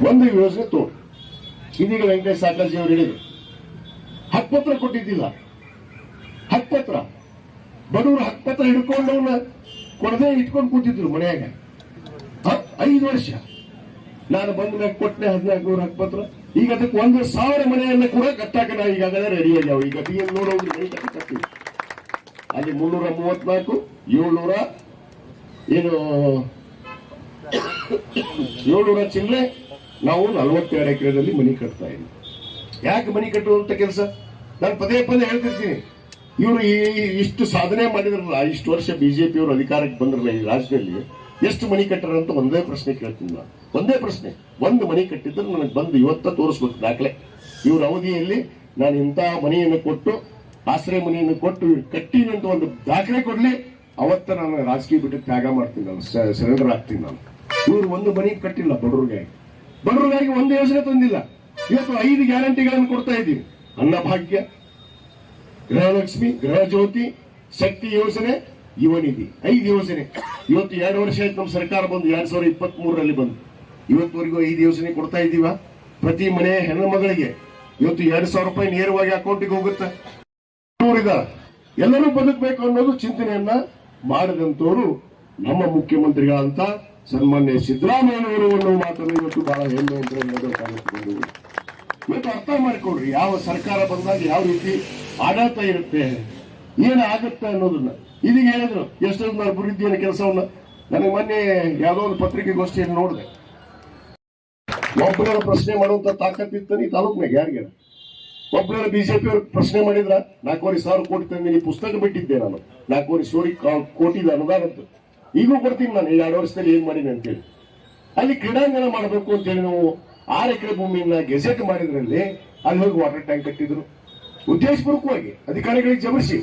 ಒಂದು ಯೋಜನೆ ತೋರು. ಇದೀಗ ವೆಂಕಟೇಶ್ ಸಾಕರ್ಜಿ ಅವರು ಹೇಳಿದ್ರು, ಹಕ್ಕುಪತ್ರ ಕೊಟ್ಟಿದ್ದಿಲ್ಲ. ಹಕ್ಕುಪತ್ರ ಬಡವರು ಹಕ್ಕುಪತ್ರ ಹಿಡ್ಕೊಂಡವನ್ನ ಕೊಡದೆ ಇಟ್ಕೊಂಡು ಕೂತಿದ್ರು ಮನೆಯಾಗ 5 ವರ್ಷ. ನಾನು ಬಂದ ಮೇಲೆ ಕೊಟ್ಟೆ 1400 ಹಕ್ಕುಪತ್ರ. ಈಗ ಅದಕ್ಕೆ 1,000 ಮನೆಯನ್ನ ಕೂಡ ಕಟ್ಟಾಕ ನಾವು ಈಗಾಗಲೇ ರೆಡಿ ಆಗ್ಯಾವ. ಈಗ BM ನೋಡೋದು ಮನೆ ಕಟ್ಟಿ ಅಲ್ಲಿ 334 700 ಚಿಲ್ಲರೆ ನಾವು 42 ಎಕರೆದಲ್ಲಿ ಮನೆ ಕಟ್ತಾ ಇದ್ದೀವಿ. ಯಾಕೆ ಮನೆ ಕಟ್ಟುವಂತ ಕೆಲಸ ನಾನು ಪದೇ ಪದೇ ಹೇಳ್ತಿರ್ತೀನಿ. ಇವರು ಇಷ್ಟು ಸಾಧನೆ ಮಾಡಿದ್ರಲ್ಲ, ಇಷ್ಟು ವರ್ಷ ಬಿಜೆಪಿ ಅವರು ಅಧಿಕಾರಕ್ಕೆ ಬಂದ್ರಲ್ಲ ಈ ರಾಜ್ಯದಲ್ಲಿ, ಎಷ್ಟು ಮನೆ ಕಟ್ಟರ ಅಂತ ಒಂದೇ ಪ್ರಶ್ನೆ ಕೇಳ್ತೀನಿ ನಾನು. ಒಂದೇ ಪ್ರಶ್ನೆ, ಒಂದು ಮನೆ ಕಟ್ಟಿದ್ರೆ ನನಗೆ ಬಂದು ಇವತ್ತ ತೋರಿಸ್ಬೇಕು ದಾಖಲೆ. ಇವ್ರ ಅವಧಿಯಲ್ಲಿ ನಾನು ಇಂಥ ಮನೆಯನ್ನು ಕೊಟ್ಟು, ಆಶ್ರಯ ಮನೆಯನ್ನು ಕೊಟ್ಟು ಕಟ್ಟಿನಿ ಅಂತ ಒಂದು ದಾಖಲೆ ಕೊಡ್ಲಿ, ಅವತ್ತ ನಾನು ರಾಜಕೀಯ ಬಿಟ್ಟು ತ್ಯಾಗ ಮಾಡ್ತೀನಿ, ನಾನು ಸರೆಂಡರ್ ಆಗ್ತೀನಿ ನಾನು. ಇವ್ರು ಒಂದು ಮನೆ ಕಟ್ಟಿಲ್ಲ ಬಡವರಿಗಾಗಿ ಒಂದು ಯೋಜನೆ ತಂದಿಲ್ಲ. ಇವತ್ತು 5 ಗ್ಯಾರಂಟಿಗಳನ್ನು ಕೊಡ್ತಾ ಇದ್ದೀವಿ. ಅನ್ನಭಾಗ್ಯ, ಗೃಹಲಕ್ಷ್ಮಿ, ಗೃಹ ಜ್ಯೋತಿ, ಶಕ್ತಿ ಯೋಜನೆ, ಯುವ ನಿಧಿ, 5 ಯೋಜನೆ. ಇವತ್ತು 2 ವರ್ಷ ಆಯ್ತು ನಮ್ಮ ಸರ್ಕಾರ ಬಂದು, 2023ರಲ್ಲಿ ಬಂದು ಇವತ್ತುವರೆಗೂ 5 ಯೋಜನೆ ಕೊಡ್ತಾ ಇದ್ದೀವ. ಪ್ರತಿ ಮನೆ ಹೆಣ್ಣು ಮಗಳಿಗೆ ಇವತ್ತು 2,000 ರೂಪಾಯಿ ನೇರವಾಗಿ ಅಕೌಂಟಿಗೆ ಹೋಗುತ್ತೆ. ಎಲ್ಲರೂ ಬದುಕಬೇಕು ಅನ್ನೋದು ಚಿಂತನೆಯನ್ನ ಮಾಡಿದಂತವರು ನಮ್ಮ ಮುಖ್ಯಮಂತ್ರಿಗಳಂತ ಸನ್ಮಾನ್ಯ ಸಿದ್ದರಾಮಯ್ಯನವರು ಅನ್ನೋ ಮಾತನ್ನು ಇವತ್ತು ಬಹಳ ಹೆಮ್ಮೆ ಅಂತ ಇವತ್ತು ಅರ್ಥ ಮಾಡಿಕೊಡ್ರಿ. ಯಾವ ಸರ್ಕಾರ ಬಂದಾಗ ಯಾವ ರೀತಿ ಆಡಳಿತ ಇರುತ್ತೆ, ಏನಾಗುತ್ತೆ ಅನ್ನೋದನ್ನ. ಇದೀಗ ಹೇಳಿದ್ರು ಎಷ್ಟೊಂದು ಅಭಿವೃದ್ಧಿಯ ಕೆಲಸವನ್ನ. ನನಗೆ ಮೊನ್ನೆ ಯಾವುದೋ ಒಂದು ಪತ್ರಿಕೆಗೋಷ್ಠಿಯಲ್ಲಿ ನೋಡಿದೆ, ಒಬ್ಬರ ಪ್ರಶ್ನೆ ಮಾಡುವಂತ ತಾಕತ್ತಿತ್ತು ಈ ತಾಲೂಕ್ನಾಗ ಯಾರಿಗಾರ? ಒಬ್ಬರ ಬಿಜೆಪಿ ಅವ್ರಿಗೆ ಪ್ರಶ್ನೆ ಮಾಡಿದ್ರ 4,500 ಕೋಟಿ ತಂದಿನಿ, ಪುಸ್ತಕ ಬಿಟ್ಟಿದ್ದೆ ನಾನು, 4,500 ಕೋಟಿ ಅನುದಾನ ಅಂತ. ಈಗೂ ಕೊಡ್ತೀನಿ ನಾನು, 2 ವರ್ಷದಲ್ಲಿ ಏನ್ ಮಾಡೀನಿ ಅಂತೇಳಿ. ಅಲ್ಲಿ ಕ್ರೀಡಾಂಗಣ ಮಾಡಬೇಕು ಅಂತೇಳಿ ನಾವು 6 ಎಕರೆ ಭೂಮಿಯನ್ನ ಗೆಜೆಟ್ ಮಾಡಿದ್ರಲ್ಲಿ ಅಲ್ಲಿ ಹೋಗಿ ವಾಟರ್ ಟ್ಯಾಂಕ್ ಕಟ್ಟಿದ್ರು. ಉದ್ದೇಶಪೂರ್ವಕವಾಗಿ ಅಧಿಕಾರಿಗಳಿಗೆ ಜಬರಿಸಿ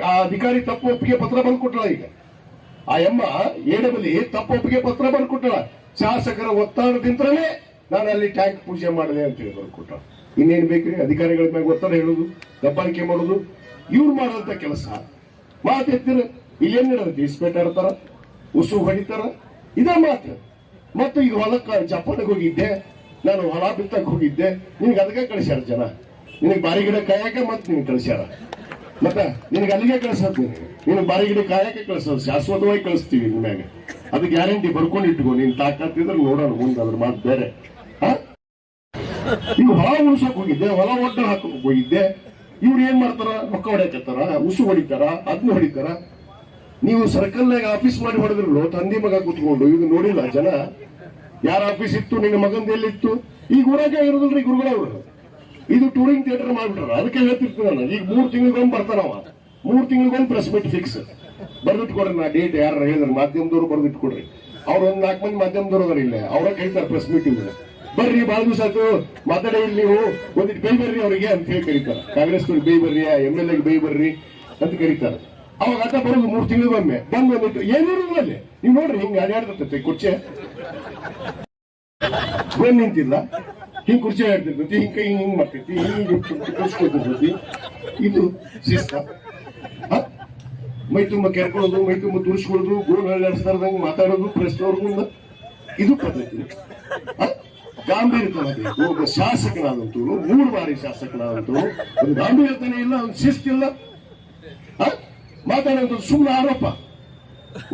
ಆ ಅಧಿಕಾರಿ ತಪ್ಪು ಒಪ್ಪಿಗೆ ಪತ್ರ ಬಂದು ಕೊಟ್ಟಳ. ಈಗ ಆ ಎಮ್ಮ ಎಡಬಲಿ ತಪ್ಪು ಒಪ್ಪಿಗೆ ಪತ್ರ ಬಂದು ಕೊಟ್ಟಳ. ಶಾಸಕರ ಒತ್ತಡದಿಂದಲೇ ನಾನು ಅಲ್ಲಿ ಟ್ಯಾಂಕ್ ಪೂಜೆ ಮಾಡಿದೆ ಅಂತ ಹೇಳಿ ಬಂದು ಕೊಟ್ಟ. ಇನ್ನೇನ್ ಬೇಕ್ರಿ? ಅಧಿಕಾರಿಗಳ ಮೇಲೆ ಒತ್ತಡ ಹೇಳುದು, ದಬ್ಬಾಳಿಕೆ ಮಾಡುದು, ಇವ್ರು ಮಾಡುವಂತ ಕೆಲಸ. ಮಾತೆತ್ತಿರ ಇಲ್ಲೇನ್ ನಡೆದೈತಿ? ಇಸ್ಪೇಟ್ ಆಡ್ತಾರ, ಉಸು ಹೊಡಿತಾರ, ಇದೇ ಮಾತು. ಮತ್ತೆ ಈಗ ಹೊಲಕ್ಕ ಜಪಾನ್ಗೆ ಹೋಗಿದ್ದೆ ನಾನು, ಹೊಲ ಬಿತ್ತಕ್ಕೆ ಹೋಗಿದ್ದೆ, ನಿನ್ಗೆ ಅದಕ್ಕೆ ಕಳಿಸ್ಯಾರ ಜನ. ನಿನಗೆ ಬಾರಿ ಗಿಡ ಕಾಯಕ್ಕೆ ಮತ್ತೆ ನಿನ್ಗೆ ಕಳಿಸ್ಯಾರ. ಮತ್ತೆ ನಿನಗೆ ಅಲ್ಲಿಗೆ ಕಳಿಸೋದು, ನಿನಗೆ ಬಾರಿ ಗಿಡ ಕಾಯಕ್ಕೆ ಕಳಿಸೋದು, ಶಾಶ್ವತವಾಗಿ ಕಳಿಸ್ತೀವಿ ನಿಮ್ಯಾಗ. ಅದು ಗ್ಯಾರಂಟಿ ಬರ್ಕೊಂಡು ಇಟ್ಕೋ. ನೀನ್ ತಾಕತ್ತಿದ್ರೆ ನೋಡೋಣ ಮುಂದೆ, ಅದ್ರ ಮಾತು ಬೇರೆ. ಈಗ ಹೊಲ ಉಳ್ಸಕ್ ಹೋಗಿದ್ದೆ, ಹೊಲ ಒಡ್ಡ ಹಾಕಕ್ ಹೋಗಿದ್ದೆ. ಇವ್ರು ಏನ್ ಮಾಡ್ತಾರ? ರೊಕ್ಕ ಹೊಡ್ಯಾಕತ್ತಾರ, ಉಸು ಹೊಡಿತಾರ, ಅದನ್ನ ಹೊಡಿತಾರ. ನೀವು ಸರ್ಕಲ್ನಾಗ ಆಫೀಸ್ ಮಾಡಿ ಹೊಡೆದ್ರಲ್ಲ, ತಂದೆ ಮಗ ಕೂತ್ಕೊಂಡು. ಇದು ನೋಡಿಲ್ಲ ಜನ? ಯಾರ ಆಫೀಸ್ ಇತ್ತು? ನಿನ್ನ ಮಗಂದ ಎಲ್ಲಿತ್ತು? ಈಗ ಊರಾಗ ಇರೋದಿಲ್ರಿ ಗುರುಗಳವ್ರು. ಇದು ಟೂರಿಂಗ್ ಥಿಯೇಟರ್ ಮಾಡ್ಬಿಟ್ರ. ಅದಕ್ಕೆ ಹೇಳ್ತಿರ್ತೀನಿ ನಾನು, ಈಗ 3 ತಿಂಗಳಿಗೊಮ್ಮೆ ಬರ್ತಾನವ, 3 ತಿಂಗಳಿಗೊಮ್ಮೆ ಪ್ರೆಸ್ ಮೀಟ್ ಫಿಕ್ಸ್. ಬರ್ದಿಟ್ಕೊಡ್ರಿ, ನಾ ಡೇಟ್ ಯಾರು ಹೇಳಿದ್ರು ಮಾಧ್ಯಮದವ್ರು ಬರ್ದಿಟ್ಕೊಡ್ರಿ. ಅವ್ರು 4 ಮಂದಿ ಮಾಧ್ಯಮದವ್ರು ಅದಾರ ಇಲ್ಲ, ಅವ್ರ ಕರೀತಾರೆ ಪ್ರೆಸ್ ಮೀಟಿಂಗ್. ಬರ್ರಿ, ಬಹಳ ದಿವಸ ಆಯ್ತು ಮಾತಾಡಿ, ಇಲ್ಲಿ ನೀವು ಒಂದಿಟ್ಟು ಬೈ ಬರ್ರಿ ಅವರಿಗೆ ಅಂತ ಹೇಳಿ ಕರೀತಾರೆ. ಕಾಂಗ್ರೆಸ್ ಬೈ ಬರ್ರಿ, MLA ಬೈ ಬರ್ರಿ ಅಂತ ಕರೀತಾರೆ. ಅವಾಗ ಅದ ಬರೋದು 3 ತಿಂಗಳಿಗೊಮ್ಮೆ ಬಂದು ಬಂದಿಟ್ಟು ಏನಿರೋದ್ರಲ್ಲಿ ನೀವು ನೋಡ್ರಿ, ಹಿಂಗೆ ಅಡ್ಯಾಡ್ತೈತೆ ಕುರ್ಚೆ. ಬಂದ್ ನಿಂತಿಲ್ಲ, ಹಿಂಗ್ ಕುರ್ಚಿ ಹೇಳ್ತಿರ್ತೈತಿ, ಹಿಂಗ್ ಕೈ ಹಿಂಗ್ ಮಾಡ್ತೈತಿ, ಹಿಂಗ್ ಕಳ್ಸ್ಕೊತಿರ್ತೈತಿ. ಇದು ಶಿಸ್ತ. ಮೈ ತುಂಬ ಕೆರ್ಕೊಳ್ಳೋದು, ಮೈ ತುಂಬ ತುರ್ಸ್ಕೊಳ್ಳೋದು, ಗೋಲ್ ಹಳ್ಳಿಸ್ತಾರ್ದಂಗೆ ಮಾತಾಡೋದು ಪ್ರೆಸ್ನವ್ರ ಮುಂದೆ, ಇದು ಪದ್ಧತಿ. ಗಾಂಭೀರ್ಯತನ ಬೇಕು. ಒಬ್ಬ ಶಾಸಕನಾದಂತೂ 3 ಬಾರಿ ಶಾಸಕನಾದಂತೂ ಒಂದು ಗಾಂಭೀರ್ಯತನ ಇಲ್ಲ, ಒಂದು ಶಿಸ್ತಿಲ್ಲ. ಮಾತಾಡೋದು ಸುಮ್ಮನೆ ಆರೋಪ,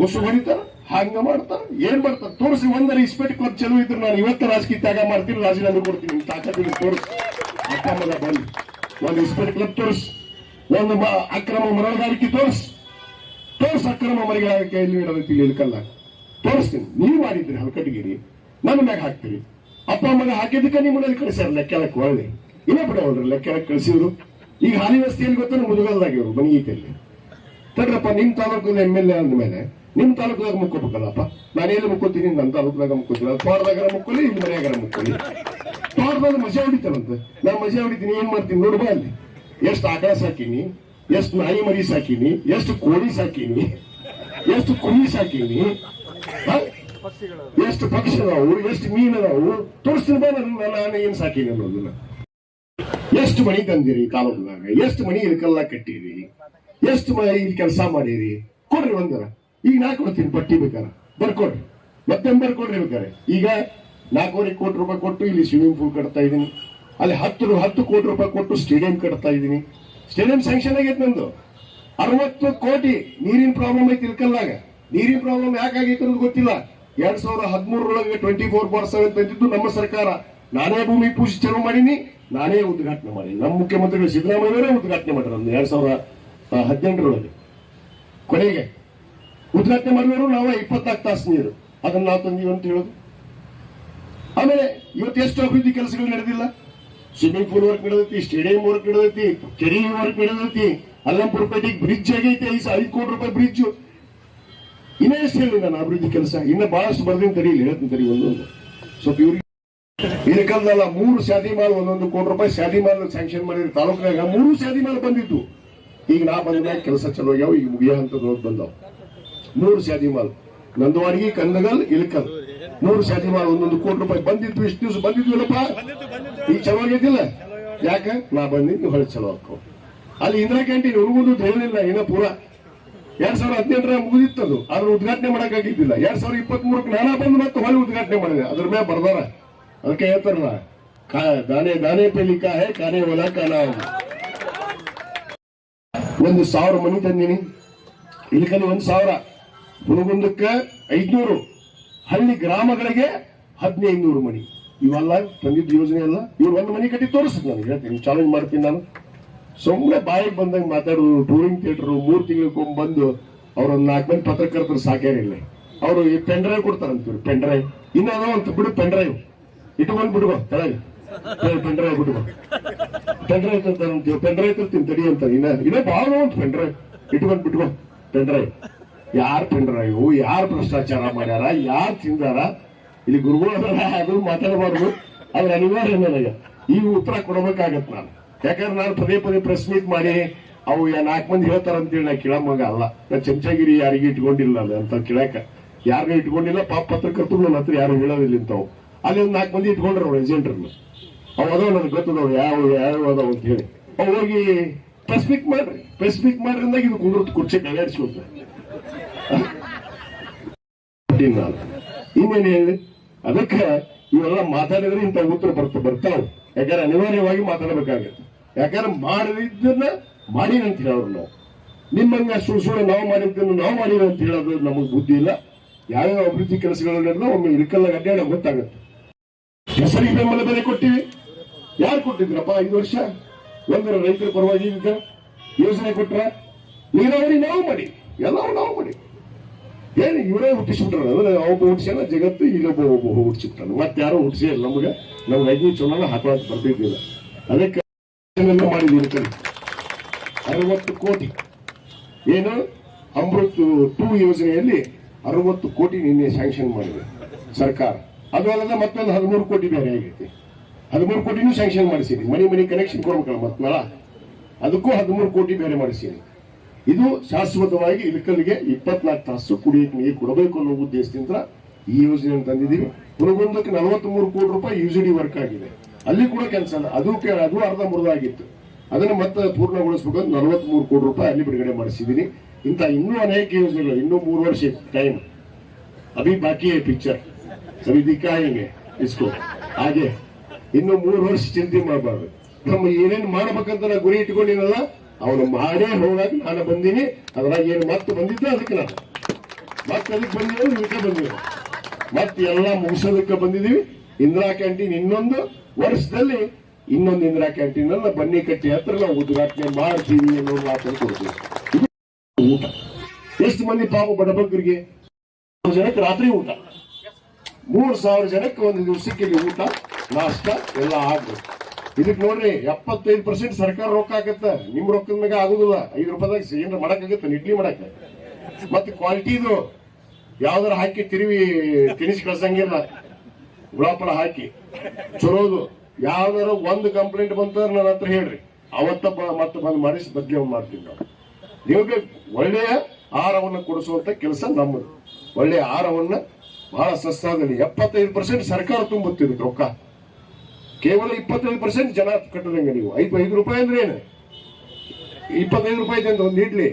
ಹೊಸ ಹೊಡಿತಾರ, ಹಂಗ ಮಾಡ್ತಾರ, ಏನ್ ಮಾಡ್ತಾರ ತೋರಿಸಿ. ಒಂದರ ಇಸ್ಪೇಟ್ ಕ್ಲಬ್ ಚಲೋ ಇದ್ರು ನಾನು ಇವತ್ತು ರಾಜಕೀಯ ತ್ಯಾಗ ಮಾಡ್ತೀನಿ, ರಾಜೀನಾಮೆ ಕೊಡ್ತೀನಿ, ತಾಕತ್ತಿಗೆ ತೋರಿಸಿ. ಅಪ್ಪ ಮಗ ಬಂದು ಒಂದು ಇಸ್ಪೇಟ್ ಕ್ಲಬ್ ತೋರಿಸ್, ಒಂದು ಅಕ್ರಮ ಮರಳುಗಾರಿಕೆ ತೋರಿಸ್, ಅಕ್ರಮ ಮರಿಗಾರಿಕೆ ಎಲ್ಲಿ ಇಡೋದಕ್ಕೆ ಇಲ್ಕಲ್ಲ ತೋರಿಸ್ತೀನಿ. ನೀವು ಮಾಡಿದ್ರಿ ಹಲ್ಕಟ್ಟಿಗಿರಿ, ನನ್ನ ಮ್ಯಾಗ ಹಾಕ್ತೀರಿ. ಅಪ್ಪ ಮಗ ಹಾಕಿದ್ದಕ್ಕೆ ನಿಮ್ಮಲ್ಲಿ ಕಳಿಸ್ಯಾರ ಲೆಕ್ಕೆಲಕ್ಕೆ ಒಳ್ಳೆ ಇಲ್ಲ ಬಿಡವಲ್ರಿ ಲೆಕ್ಕೆಲಕ್ಕೆ ಕಳಿಸಿದ್ರು. ಈಗ ಹಾಲಿ ವ್ಯವಸ್ಥೆಯಲ್ಲಿ ಗೊತ್ತ ಮುದುಗಲ್ದಾಗಿವ್ರು ಮನಿಗೀತೆಯಲ್ಲಿ ತಡ್ರಪ್ಪ. ನಿಮ್ ತಾಲೂಕಲ್ಲಿ MLA ಅಂದ್ಮೇಲೆ ನಿಮ್ ತಾಲೂಕದಾಗ ಮುಕ್ಕೋಬೇಕಲ್ಲಪ್ಪ. ನಾನು ಎಲ್ಲಿ ಮುಕ್ಕೋತೀನಿ? ನನ್ನ ತಾಲೂಕದಾಗ ಮುಕ್ಕೋತೀನಿ, ತೋಟದಾಗರ ಮುಕ್ಕೊಲಿ, ಇಲ್ಲಿ ಮನೆಯಾಗರ ಮುಕ್ಕೊಲಿ. ತೋಟದಾಗ ಮಜಾ ಹೊಡಿತಾರಂತೆ, ನಾನು ಮಜಾ ಹೊಡಿತೀನಿ. ಏನ್ ಮಾಡ್ತೀನಿ ನೋಡ್ಬಾ, ಅಲ್ಲಿ ಎಷ್ಟು ಆಕಳ ಸಾಕೀನಿ, ಎಷ್ಟು ನಾಯಿ ಮರಿ ಸಾಕೀನಿ, ಎಷ್ಟು ಕೋಳಿ ಸಾಕೀನಿ, ಎಷ್ಟು ಕುರಿ ಸಾಕೀನಿ, ಎಷ್ಟು ಪಕ್ಷಿ ಅದಾವು, ಎಷ್ಟು ಮೀನು ಅದಾವು ತೋರಿಸ್ತೀನಿ ಬಾ. ನಾನು ಏನ್ ಸಾಕೀನಿ ಅನ್ನೋದನ್ನ. ಎಷ್ಟು ಮಣಿ ತಂದಿರಿ ತಾಲೂಕದಾಗ, ಎಷ್ಟು ಮಣಿ ಇಲ್ಕಲ್ಲ ಕಟ್ಟಿರಿ, ಎಷ್ಟು ಮನೆ ಇಲ್ಲಿ ಕೆಲಸ ಮಾಡಿರಿ, ಕೊಡ್ರಿ ಒಂದರ. ಈಗ ನಾ ಕೊಡ್ತೀನಿ ಪಟ್ಟಿ ಬೇಕಾರೆ ಬರ್ಕೊಡ್ರಿ, ಮತ್ತೆ ಬರ್ಕೊಡ್ರಿ ಬೇಕಾರೆ. ಈಗ 4.5 ಕೋಟಿ ರೂಪಾಯಿ ಕೊಟ್ಟು ಇಲ್ಲಿ ಸ್ವಿಮ್ಮಿಂಗ್ ಪೂಲ್ ಕಟ್ತಾ ಇದೀನಿ, ಅಲ್ಲಿ 10 ಕೋಟಿ ರೂಪಾಯಿ ಕೊಟ್ಟು ಸ್ಟೇಡಿಯಂ ಕಟ್ತಾ ಇದೀನಿ. ಸ್ಟೇಡಿಯಂ ಸ್ಯಾಂಕ್ಷನ್ ಆಗೈತೆ ನಂದು. 60 ಕೋಟಿ ನೀರಿನ ಪ್ರಾಬ್ಲಮ್ ಐತಿ ಇಲ್ಕಲ್ಲಾಗ. ನೀರಿನ ಪ್ರಾಬ್ಲಮ್ ಯಾಕಾಗೈತೆ ಅನ್ನೋದು ಗೊತ್ತಿಲ್ಲ. 2013 24/7 ತಂದಿದ್ದು ನಮ್ಮ ಸರ್ಕಾರ. ನಾನೇ ಭೂಮಿ ಪೂಜೆ ಚಾಲೂ ಮಾಡೀನಿ, ನಾನೇ ಉದ್ಘಾಟನೆ ಮಾಡೀನಿ. ನಮ್ಮ ಮುಖ್ಯಮಂತ್ರಿಗಳು ಸಿದ್ದರಾಮಯ್ಯವರೇ ಉದ್ಘಾಟನೆ ಮಾಡಿದ್ರು 2018 ಕೊನೆಗೆ ಉದ್ಘಾಟನೆ ಮಾಡಿದ್ರು. ನಾವು 24 ತಾಸು ನೀರು ಅದನ್ನ ನಾವು ತಂದೀವಿ ಅಂತ ಹೇಳೋದು. ಆಮೇಲೆ ಇವತ್ತು ಎಷ್ಟು ಅಭಿವೃದ್ಧಿ ಕೆಲಸಗಳು ನಡೆದಿಲ್ಲ. ಸ್ವಿಮ್ಮಿಂಗ್ ಪೂಲ್ ವರ್ಕ್ ನಡೆದೈತಿ, ಸ್ಟೇಡಿಯಂ ವರ್ಕ್ ನಡೆದೈತಿ, ಕೆರೆ ವರ್ಕ್ ನಡೆದೈತಿ, ಅಲ್ಲಂಪುರ ಪೇಟೆಗೆ ಬ್ರಿಡ್ಜ್ ಆಗೈತಿ, 5 ಕೋಟಿ ರೂಪಾಯಿ ಬ್ರಿಡ್ಜ್. ಇನ್ನೇ ಎಷ್ಟು ಹೇಳಿ ನಾನು ಅಭಿವೃದ್ಧಿ ಕೆಲಸ ಇನ್ನ ಬಹಳಷ್ಟು ಬರ್ದಿನ ತರೀಲಿ, ಹೇಳ್ತೀನಿ ತರಿ ಒಂದೊಂದು. ಸ್ವಲ್ಪ ಇವ್ರಿಗೆ ಇಳಕಲ್ದಲ್ಲ 3 ಶಾದಿ ಮಾಲ್ 1 ಕೋಟಿ ರೂಪಾಯಿ ಶಾದಿ ಮಾಲ್ ಸ್ಯಾಂಕ್ಷನ್ ಮಾಡಿದ್ರು ತಾಲೂಕಿನಾಗ. 3 ಶಾದಿ ಮಾಲ್ ಬಂದಿತ್ತು. ಈಗ ನಾ ಬಂದಾಗ ಕೆಲಸ ಚಲೋ ಆಗ್ಯಾವ, ಈಗ ಮುಗಿಯೋ ಅಂತ ಬಂದಾವ್. 3 ಶಾದಿ ಮಾಲ್ ನಂದವಾಡಿಗೆ, ಕಂದಗಲ್, ಇಳಕಲ್ 3 ಶಾದಿ ಮಾಲ್ 1 ಕೋಟಿ ರೂಪಾಯಿ ಬಂದಿತ್ತು. ಇಷ್ಟು ದಿವಸ ಬಂದಿದ್ವಿಲ್ಲಪ್ಪ, ಈಗ ಚಲೋ ಆಗೈತಿಲ್ಲ. ಯಾಕ ನಾ ಬಂದಿದ್ದು ಹೊಳೆ ಚಲೋ ಹಾಕೋ. ಅಲ್ಲಿ ಇಂದಿರಾ ಕ್ಯಾಂಟೀನ್ ಹುಡುಗುದು ಹೇಳಿಲ್ಲ, ಏನೋ ಪೂರ 2018 ಮುಗಿದಿತ್ತದು. ಅದ್ರ ಉದ್ಘಾಟನೆ ಮಾಡಕ್ಕಾಗಿದ್ದಿಲ್ಲ. 2023 ನಾನಾ ಬಂದು ಮತ್ತೆ ಹೊಳೆ ಉದ್ಘಾಟನೆ ಮಾಡಿದೆ. ಅದ್ರ ಮೇಲೆ ಬರ್ದಾರ. ಅದಕ್ಕೆ ಹೇಳ್ತಾರಲ್ಲ, ದಾನೆ ದಾನೆ ಪೇ ಲಿಖಾ ಹೈ ಖಾನೆ ವಾಲಾ ಕಾ ನಾಮ್. 1,000 ಮನಿ ತಂದಿನಿ ಇಲ್ಕಲ್ಲಿ, 1,000 ಹುಣಗುಂದಕ್ಕೆ 500, ಹಳ್ಳಿ ಗ್ರಾಮಗಳಿಗೆ 1,500 ಮನಿ. ಇವೆಲ್ಲ ತಂದಿದ್ದ ಯೋಜನೆ ಅಲ್ಲ. ಇವ್ರು 1 ಮನಿ ಕಟ್ಟಿ ತೋರಿಸ್ತದೆ. ನನಗೆ ಹೇಳ್ತೀನಿ, ಚಾಲೆಂಜ್ ಮಾಡ್ತೀನಿ ನಾನು. ಸುಮ್ಮನೆ ಬಾಯಿಗೆ ಬಂದಂಗೆ ಮಾತಾಡೋದು. ಟೂರಿಂಗ್ ಥಿಯೇಟರ್ 3 ತಿಂಗಳಿಗೊಮ್ಮೆ ಬಂದು ಅವ್ರೊಂದು 4 ಮಂದಿ ಪತ್ರಕರ್ತರು ಸಾಕ್ಯಾರಿಲ್ಲ. ಅವರು ಈ ಪೆನ್ ಡ್ರೈವ್ ಕೊಡ್ತಾರಂತೀವ್ರಿ, ಪೆನ್ ಡ್ರೈವ್. ಇನ್ನೂ ಅಂತ ಬಿಡು, ಪೆನ್ ಡ್ರೈವ್ ಇಟ್ಕೊಂಡ್ ಬಿಡುವ ತೆಳಗೆ, ಪೆನ್ ಡ್ರೈವ್ ಬಿಡುವ. ಪೆನ್ ಡ್ರೈವ್ ತಂತಾರಂತೀವಿ, ಪೆನ್ ಡ್ರೈವ್ ತರ್ತೀನಿ ತಡಿ ಅಂತ. ಇನ್ನೇ ಭಾಳ ಅಂತ ಪೆನ್ ಡ್ರೈವ್ ಇಟ್ಕೊಂಡ್ ಬಿಟ್ಕೋ. ಪೆನ್ ಡ್ರೈವ್ ಯಾರು ಪೆನ್ ಡ್ರೈವ್, ಯಾರು ಭ್ರಷ್ಟಾಚಾರ ಮಾಡ್ಯಾರ, ಯಾರು ತಿಂದಾರ, ಇಲ್ಲಿ ಗುರುಗಳು ಅದು ಮಾತಾಡಬಾರ್ದು. ಆದ್ರೆ ಅನಿವಾರ್ಯ ನನಗೆ ಈಗ ಉತ್ತರ ಕೊಡಬೇಕಾಗತ್ತೆ ನಾನು. ಯಾಕಂದ್ರೆ ನಾನು ಪದೇ ಪ್ರೆಸ್ ಮೀಟ್ ಮಾಡಿ ಅವು 4 ಮಂದಿ ಹೇಳ್ತಾರಂತೇಳಿ ನಾ ಕೇಳಮ್ಮಗ ಅಲ್ಲ. ನಾ ಚಮಚಾಗಿರಿ ಯಾರಿಗೆ ಇಟ್ಕೊಂಡಿಲ್ಲ ಅಂತ ಕೇಳಾಕ ಯಾರನ್ನೂ ಇಟ್ಕೊಂಡಿಲ್ಲ. ಪಾಪ ಪತ್ರಕರ್ತರು ನನ್ನ ಹತ್ರ ಯಾರು ಹೇಳೋದಿಲ್ಲ ಇಂಥವು. ಅಲ್ಲಿ ಒಂದು 4 ಮಂದಿ ಇಟ್ಕೊಂಡ್ರ ಅವ್ರು ಏಜೆಂಟ್ರನ್ನ. ಅವ್ ಅದಾವ ನನಗೆ ಗೊತ್ತದವ್ ಯಾವ ಅದಾವ ಅಂತ ಹೇಳಿ. ಅವ್ ಹೋಗಿ ಪ್ರೆಸ್ ಮೀಟ್ ಮಾಡ್ರಿ, ಪ್ರೆಸ್ ಮೀಟ್ ಮಾಡ್ರಿಂದಾಗ ಇದು ಕುಂದ್ರತ್ ಕುರ್ಚಿ ಕೈಯಾಡಿಸ್ಕೊತ ನಾನು ಇನ್ನೇನು ಹೇಳಿ. ಅದಕ್ಕೆ ಇವೆಲ್ಲ ಮಾತಾಡಿದ್ರೆ ಇಂಥ ಉತ್ತರ ಬರ್ತಾವ. ಯಾಕಂದ್ರೆ ಅನಿವಾರ್ಯವಾಗಿ ಮಾತಾಡಬೇಕಾಗತ್ತೆ. ಯಾಕಂದ್ರೆ ಮಾಡಿದ್ದನ್ನ ಮಾಡಿ ಅಂತ ಹೇಳೋರು ನಾವು. ನಿಮ್ಮಂಗ ಸುಳ್ಳು ನಾವು ಮಾಡಿದ್ದನ್ನು ನಾವು ಮಾಡಿರೋ ಅಂತ ಹೇಳೋದು ನಮಗ್ ಬುದ್ಧಿ ಇಲ್ಲ. ಯಾವ್ಯಾವ ಅಭಿವೃದ್ಧಿ ಕೆಲಸಗಳನ್ನೆಲ್ಲ ಒಮ್ಮೆ ಇಳಕಲ್ಲ ಅಡ್ಡಾಡ ಗೊತ್ತಾಗುತ್ತೆ. ಹೆಸರಿಗೆ ಬೆಂಬಲ ಬೆಲೆ ಕೊಟ್ಟಿವಿ. ಯಾರು ಕೊಟ್ಟಿದ್ರಪ್ಪ 5 ವರ್ಷ? ಒಂದರ ರೈತರ ಪರವಾಗಿ ಯೋಜನೆ ಕೊಟ್ರ, ನೀರಾವರಿ ನಾವು ಮಾಡಿ, ಎಲ್ಲವೂ ನಾವು ಮಾಡಿ. ಏನು ಇವರೇ ಹುಟ್ಟಿಸ್ಬಿಟ್ರ? ಒಬ್ಬ ಹುಟ್ಟಿಸ್ಯಾನ ಜಗತ್ತು, ಇಲ್ಲೊಬ್ಬ ಹುಟ್ಟಿಸ್ಬಿಟ್ಟಾನ. ಮತ್ತೆ ಯಾರೋ ಹುಟ್ಟಿಸಿಲ್ಲ ನಮ್ಗೆ 5 ಚುನಾವಣೆ ಹಾಕೋಕ್ ಬರ್ತಿದ್ದಿಲ್ಲ. ಅದಕ್ಕೆ ಮಾಡಿದೀವಿ. 60 ಕೋಟಿ ಏನು ಅಮೃತ್ 2 ಯೋಜನೆಯಲ್ಲಿ 60 ಕೋಟಿ ನಿನ್ನೆ ಸ್ಯಾಂಕ್ಷನ್ ಮಾಡಿದೆ ಸರ್ಕಾರ. ಅದು ಅಲ್ಲದೆ ಮತ್ತೊಂದು 13 ಕೋಟಿ ಬೇರೆ ಆಗೈತಿ. 13 ಕೋಟಿನೂ ಸ್ಯಾಂಕ್ಷನ್ ಮಾಡಿಸೀನಿ. ಮನಿ ಕನೆಕ್ಷನ್ ಕೊಡ್ಬೇಕಲ್ಲ ಮತ್ತನಾಳ, ಅದಕ್ಕೂ 13 ಕೋಟಿ ಬೇರೆ ಮಾಡಿಸೀನಿ. ಇದು ಶಾಶ್ವತವಾಗಿ ಇಳಕಲ್ಲಿಗೆ 24 ತಾಸು ಕುಡಿಯಕ್ಕೆ ನೀರು ಕೊಡಬೇಕು ಅನ್ನೋ ಉದ್ದೇಶದಿಂದ ಈ ಯೋಜನೆಯನ್ನು ತಂದಿದ್ದೀವಿ. ಹುಣಗುಂದಕ್ಕೆ 43 ಕೋಟಿ ರೂಪಾಯಿ UGD ವರ್ಕ್ ಆಗಿದೆ. ಅಲ್ಲಿ ಕೂಡ ಕೆಲಸ ಅದು ಅರ್ಧ ಮುರ್ಧ ಆಗಿತ್ತು. ಅದನ್ನು ಮತ್ತೆ ಪೂರ್ಣಗೊಳಿಸಬೇಕು 43 ಕೋಟಿ ರೂಪಾಯಿ ಅಲ್ಲಿ ಬಿಡುಗಡೆ ಮಾಡಿಸಿದ್ದೀನಿ. ಇಂಥ ಇನ್ನೂ ಅನೇಕ ಯೋಜನೆಗಳು, ಇನ್ನೂ 3 ವರ್ಷ ಟೈಮ್ ಅಭಿ ಬಾಕಿ ಪಿಕ್ಚರ್ ಅಭಿ ದಿಕ್ಕಾಯಂಗೆ ಇಸ್ಕೋ ಹಾಗೆ ಇನ್ನು 3 ವರ್ಷ ಚಿಂತೆ ಮಾಡಬಾರ್ದು. ನಮ್ಮ ಏನೇನು ಮಾಡ್ಬೇಕಂತ ನಾ ಗುರಿ ಇಟ್ಕೊಂಡಿನಲ್ಲ ಅವನು ಮಾಡೇ ಹೋಗಾಕ ನಾನು ಬಂದೀನಿ. ಅದ್ರಾಗ ಏನು ಮತ್ತೆ ಬಂದಿದ್ದ ಅದಕ್ಕೆ ನಾನು ಮತ್ತೆ ಅದಕ್ಕೆ ಬಂದಿರೋ ಇದಕ್ಕೆ ಬಂದಿರೋ ಮತ್ತೆ ಎಲ್ಲ ಮುಗಿಸೋದಕ್ಕೆ ಬಂದಿದೀವಿ. ಇಂದಿರಾ ಕ್ಯಾಂಟೀನ್ ಇನ್ನೊಂದು ವರ್ಷದಲ್ಲಿ ಇನ್ನೊಂದು ಇಂದಿರಾ ಕ್ಯಾಂಟೀನ್ ಅನ್ನ ಬನ್ನಿ ಕಟ್ಟಿ ಹತ್ರ ನಾವು ಉದ್ಘಾಟನೆ ಮಾಡ್ತೀವಿ ಅನ್ನೋ ಮಾತನ್ನು ಕೊಡ್ತೀವಿ. ಊಟ ಎಷ್ಟು ಮಂದಿ ಪಾಪ ಬಡಬಗ್ಗರಿಗೆ ಜನಕ್ಕೆ ರಾತ್ರಿ ಊಟ 3000 ಜನಕ್ಕೆ ಒಂದು ದಿವಸಕ್ಕೆ ಇಲ್ಲಿ ಊಟ ನಾಷ್ಟ ಎಲ್ಲ ಆಗ್ಬೇಕು. ಇದಕ್ಕೆ ನೋಡ್ರಿ 75% ಸರ್ಕಾರ ರೊಕ್ಕ ಆಗತ್ತ. ನಿಮ್ ರೊಕ್ಕದ ಮ್ಯಾಗ ಆಗುದಿಲ್ಲ. 5 ರೂಪಾಯಿದಾಗ ಏನಾರ ಮಾಡಕ್ಕಾಗತ್ತ ಇಡ್ಲಿ ಮಾಡಕ್. ಮತ್ತೆ ಕ್ವಾಲಿಟಿದು ಯಾವ್ದಾರ ಹಾಕಿ ತಿನಿಸಿ ಕಳ್ಸಂಗಿಲ್ಲ. ಗುಳಾಪಳ ಹಾಕಿ ಚಲೋದು ಯಾವ್ದಾರ ಒಂದು ಕಂಪ್ಲೇಂಟ್ ಬಂತಂದ್ರೆ ನನ್ನ ಹತ್ರ ಹೇಳ್ರಿ, ಅವತ್ತ ಮತ್ತೆ ಬಂದ್ ಮಾಡಿಸಿ ಬದ್ಲಿ ಮಾಡ್ತೀವಿ ನಾವು. ನಿಮಗೆ ಒಳ್ಳೆಯ ಆಹಾರವನ್ನು ಕೊಡಿಸುವಂತ ಕೆಲಸ ನಮ್ಮದು. ಒಳ್ಳೆಯ ಆಹಾರವನ್ನ ಬಹಳ ಸಸ್ತಾದಲ್ಲಿ 75% ಸರ್ಕಾರ ತುಂಬುತ್ತಿರುತ್ತೆ ರೊಕ್ಕ. ಕೇವಲ 25% ಜನ ಕಟ್ಟದಂಗೆ. ನೀವು 5 ರೂಪಾಯಿ ಅಂದ್ರೆ ಏನು, 25 ರೂಪಾಯಿ ಒಂದು ಇಡ್ಲಿ.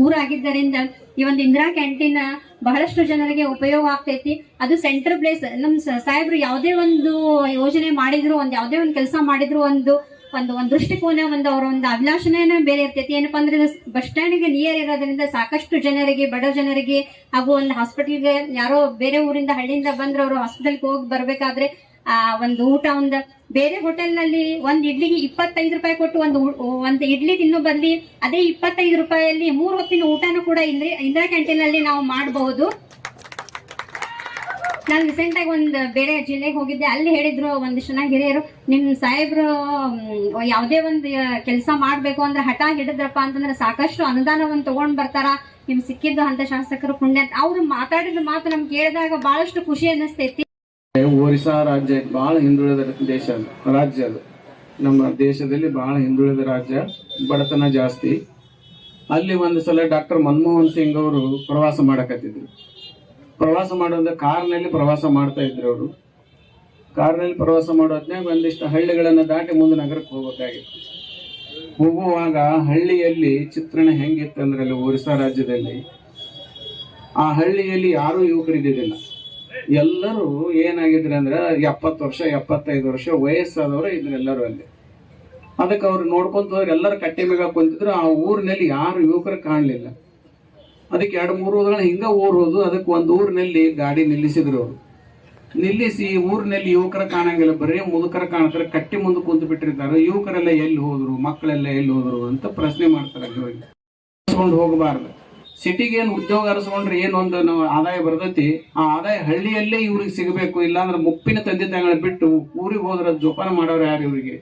ಊರಾಗಿದ್ದರಿಂದ ಈ ಒಂದು ಇಂದಿರಾ ಕ್ಯಾಂಟೀನ್ ಬಹಳಷ್ಟು ಜನರಿಗೆ ಉಪಯೋಗ ಆಗ್ತೈತಿ. ಅದು ಸೆಂಟರ್ ಪ್ಲೇಸ್. ನಮ್ ಸಾಹೇಬ್ರು ಯಾವುದೇ ಒಂದು ಯೋಜನೆ ಮಾಡಿದ್ರು, ಯಾವುದೇ ಒಂದು ಕೆಲಸ ಮಾಡಿದ್ರು, ಒಂದು ದೃಷ್ಟಿಕೋನ, ಅವರ ಒಂದು ಅಭಿಲಾಷಣೆನೇ ಬೇರೆ ಇರ್ತೈತಿ. ಏನಪ್ಪಾ ಅಂದ್ರೆ ಬಸ್ ಸ್ಟ್ಯಾಂಡ್ಗೆ ನಿಯರ್ ಇರೋದ್ರಿಂದ ಸಾಕಷ್ಟು ಜನರಿಗೆ, ಬಡ ಜನರಿಗೆ ಹಾಗೂ ಒಂದು ಹಾಸ್ಪಿಟಲ್ಗೆ ಯಾರೋ ಬೇರೆ ಊರಿಂದ ಹಳ್ಳಿಯಿಂದ ಬಂದ್ರೆ ಅವರು ಹಾಸ್ಪಿಟಲ್ಗೆ ಹೋಗಿ ಬರ್ಬೇಕಾದ್ರೆ ಒಂದು ಊಟ, ಒಂದು ಬೇರೆ ಹೋಟೆಲ್ ನಲ್ಲಿ ಒಂದ್ ಇಡ್ಲಿಗೆ 25 ರೂಪಾಯಿ ಕೊಟ್ಟು ಒಂದು ಇಡ್ಲಿ ತಿನ್ನೋ ಬದಲಿ ಅದೇ 25 ರೂಪಾಯಿಯಲ್ಲಿ 3 ಹೊತ್ತಿನ ಊಟನೂ ಕೂಡ ಇಂದಿರಾ ಕ್ಯಾಂಟೀನ್ ಅಲ್ಲಿ ನಾವು ಮಾಡಬಹುದು. ನಾನು ರೀಸೆಂಟ್ ಆಗಿ ಒಂದು ಬೇರೆ ಜಿಲ್ಲೆಗೆ ಹೋಗಿದ್ದೆ. ಅಲ್ಲಿ ಹೇಳಿದ್ರು ಒಂದಿಷ್ಟು ಜನ ಹಿರಿಯರು, ನಿಮ್ ಸಾಹೇಬ್ರು ಯಾವುದೇ ಒಂದು ಕೆಲಸ ಮಾಡ್ಬೇಕು ಅಂದ್ರೆ ಹಠ ಹಿಡಿದ್ರಪ್ಪ ಅಂತಂದ್ರೆ ಸಾಕಷ್ಟು ಅನುದಾನವನ್ನು ತಗೊಂಡ್ ಬರ್ತಾರ, ನಿಮ್ ಸಿಕ್ಕಿದ್ದು ಅಂತ ಶಾಸಕರು ಪುಣ್ಯ ಅಂತ. ಅವ್ರು ಮಾತಾಡಿದ ಮಾತು ನಮ್ಗೆ ಕೇಳಿದಾಗ ಬಹಳಷ್ಟು ಖುಷಿ ಅನ್ನಿಸ್ತೈತಿ. ಒರಿಸ್ಸಾ ರಾಜ್ಯ ಬಹಳ ಹಿಂದುಳಿದ ರಾಜ್ಯ ಅದು. ನಮ್ಮ ದೇಶದಲ್ಲಿ ಬಹಳ ಹಿಂದುಳಿದ ರಾಜ್ಯ, ಬಡತನ ಜಾಸ್ತಿ. ಅಲ್ಲಿ ಒಂದು ಸಲ ಡಾಕ್ಟರ್ ಮನಮೋಹನ್ ಸಿಂಗ್ ಅವರು ಪ್ರವಾಸ ಮಾಡಕತ್ತಿದ್ರು. ಪ್ರವಾಸ ಮಾಡೋದ ಕಾರ್ನಲ್ಲಿ ಪ್ರವಾಸ ಮಾಡ್ತಾ ಇದ್ರು. ಅವರು ಕಾರ್ನಲ್ಲಿ ಪ್ರವಾಸ ಮಾಡೋದ್ನಾಗ ಒಂದಿಷ್ಟು ಹಳ್ಳಿಗಳನ್ನ ದಾಟಿ ಮುಂದೆ ನಗರಕ್ಕೆ ಹೋಗ್ಬೇಕಾಗಿತ್ತು. ಹೋಗುವಾಗ ಹಳ್ಳಿಯಲ್ಲಿ ಚಿತ್ರಣ ಹೆಂಗಿತ್ತು ಅಂದ್ರೆ, ಅಲ್ಲಿ ಒರಿಸ್ಸಾ ರಾಜ್ಯದಲ್ಲಿ ಆ ಹಳ್ಳಿಯಲ್ಲಿ ಯಾರೂ ಯುವಕರಿದ್ದಿದ್ದಿಲ್ಲ. ಎಲ್ಲರೂ ಏನಾಗಿದ್ರು ಅಂದ್ರೆ 70 ವರ್ಷ 75 ವರ್ಷ ವಯಸ್ಸಾದವರು ಇದ್ರು ಎಲ್ಲರೂ ಅಲ್ಲಿ. ಅದಕ್ಕೆ ಅವ್ರು ನೋಡ್ಕೊಂತ ಹೋದ್ರೆ ಎಲ್ಲರೂ ಕಟ್ಟೆ ಮೇಗ ಕುಂತಿದ್ರು. ಆ ಊರಿನಲ್ಲಿ ಯಾರು ಯುವಕರು ಕಾಣಲಿಲ್ಲ. ಅದಕ್ಕೆ 2-3 ಊರುಗಳ ಹಿಂಗ ಊರ್ ಹೋದು. ಅದಕ್ಕೆ ಒಂದು ಊರಿನಲ್ಲಿ ಗಾಡಿ ನಿಲ್ಲಿಸಿದ್ರು. ಅವರು ನಿಲ್ಲಿಸಿ ಊರಿನಲ್ಲಿ ಯುವಕರ ಕಾಣಂಗಿಲ್ಲ, ಬರೀ ಮುದುಕರ ಕಾಣ್ತಾರೆ. ಕಟ್ಟಿ ಮುಂದೆ ಕುಂತು ಬಿಟ್ಟಿರ್ತಾರೆ. ಯುವಕರೆಲ್ಲ ಎಲ್ಲಿ ಹೋದ್ರು, ಮಕ್ಕಳೆಲ್ಲ ಎಲ್ಲಿ ಹೋದ್ರು ಅಂತ ಪ್ರಶ್ನೆ ಮಾಡ್ತಾರೆ. ಅಲ್ಲಿ ಹೋಗಿ ಹೋಗಬಾರ್ದು. ಸಿಟಿಗೆ ಏನು ಉದ್ಯೋಗ ಅರಸ್ಕೊಂಡ್ರೆ ಏನೊಂದು ನಾವು ಆದಾಯ ಬರ್ತೈತಿ, ಆ ಆದಾಯ ಹಳ್ಳಿಯಲ್ಲೇ ಇವ್ರಿಗೆ ಸಿಗಬೇಕು. ಇಲ್ಲಾಂದ್ರೆ ಮುಪ್ಪಿನ ತಂದೆ ತಾಯಿಗಳ ಬಿಟ್ಟು ಊರಿಗೆ ಹೋದ್ರ ಜೋಪಾನ ಮಾಡೋರು ಯಾರು ಇವ್ರಿಗೆ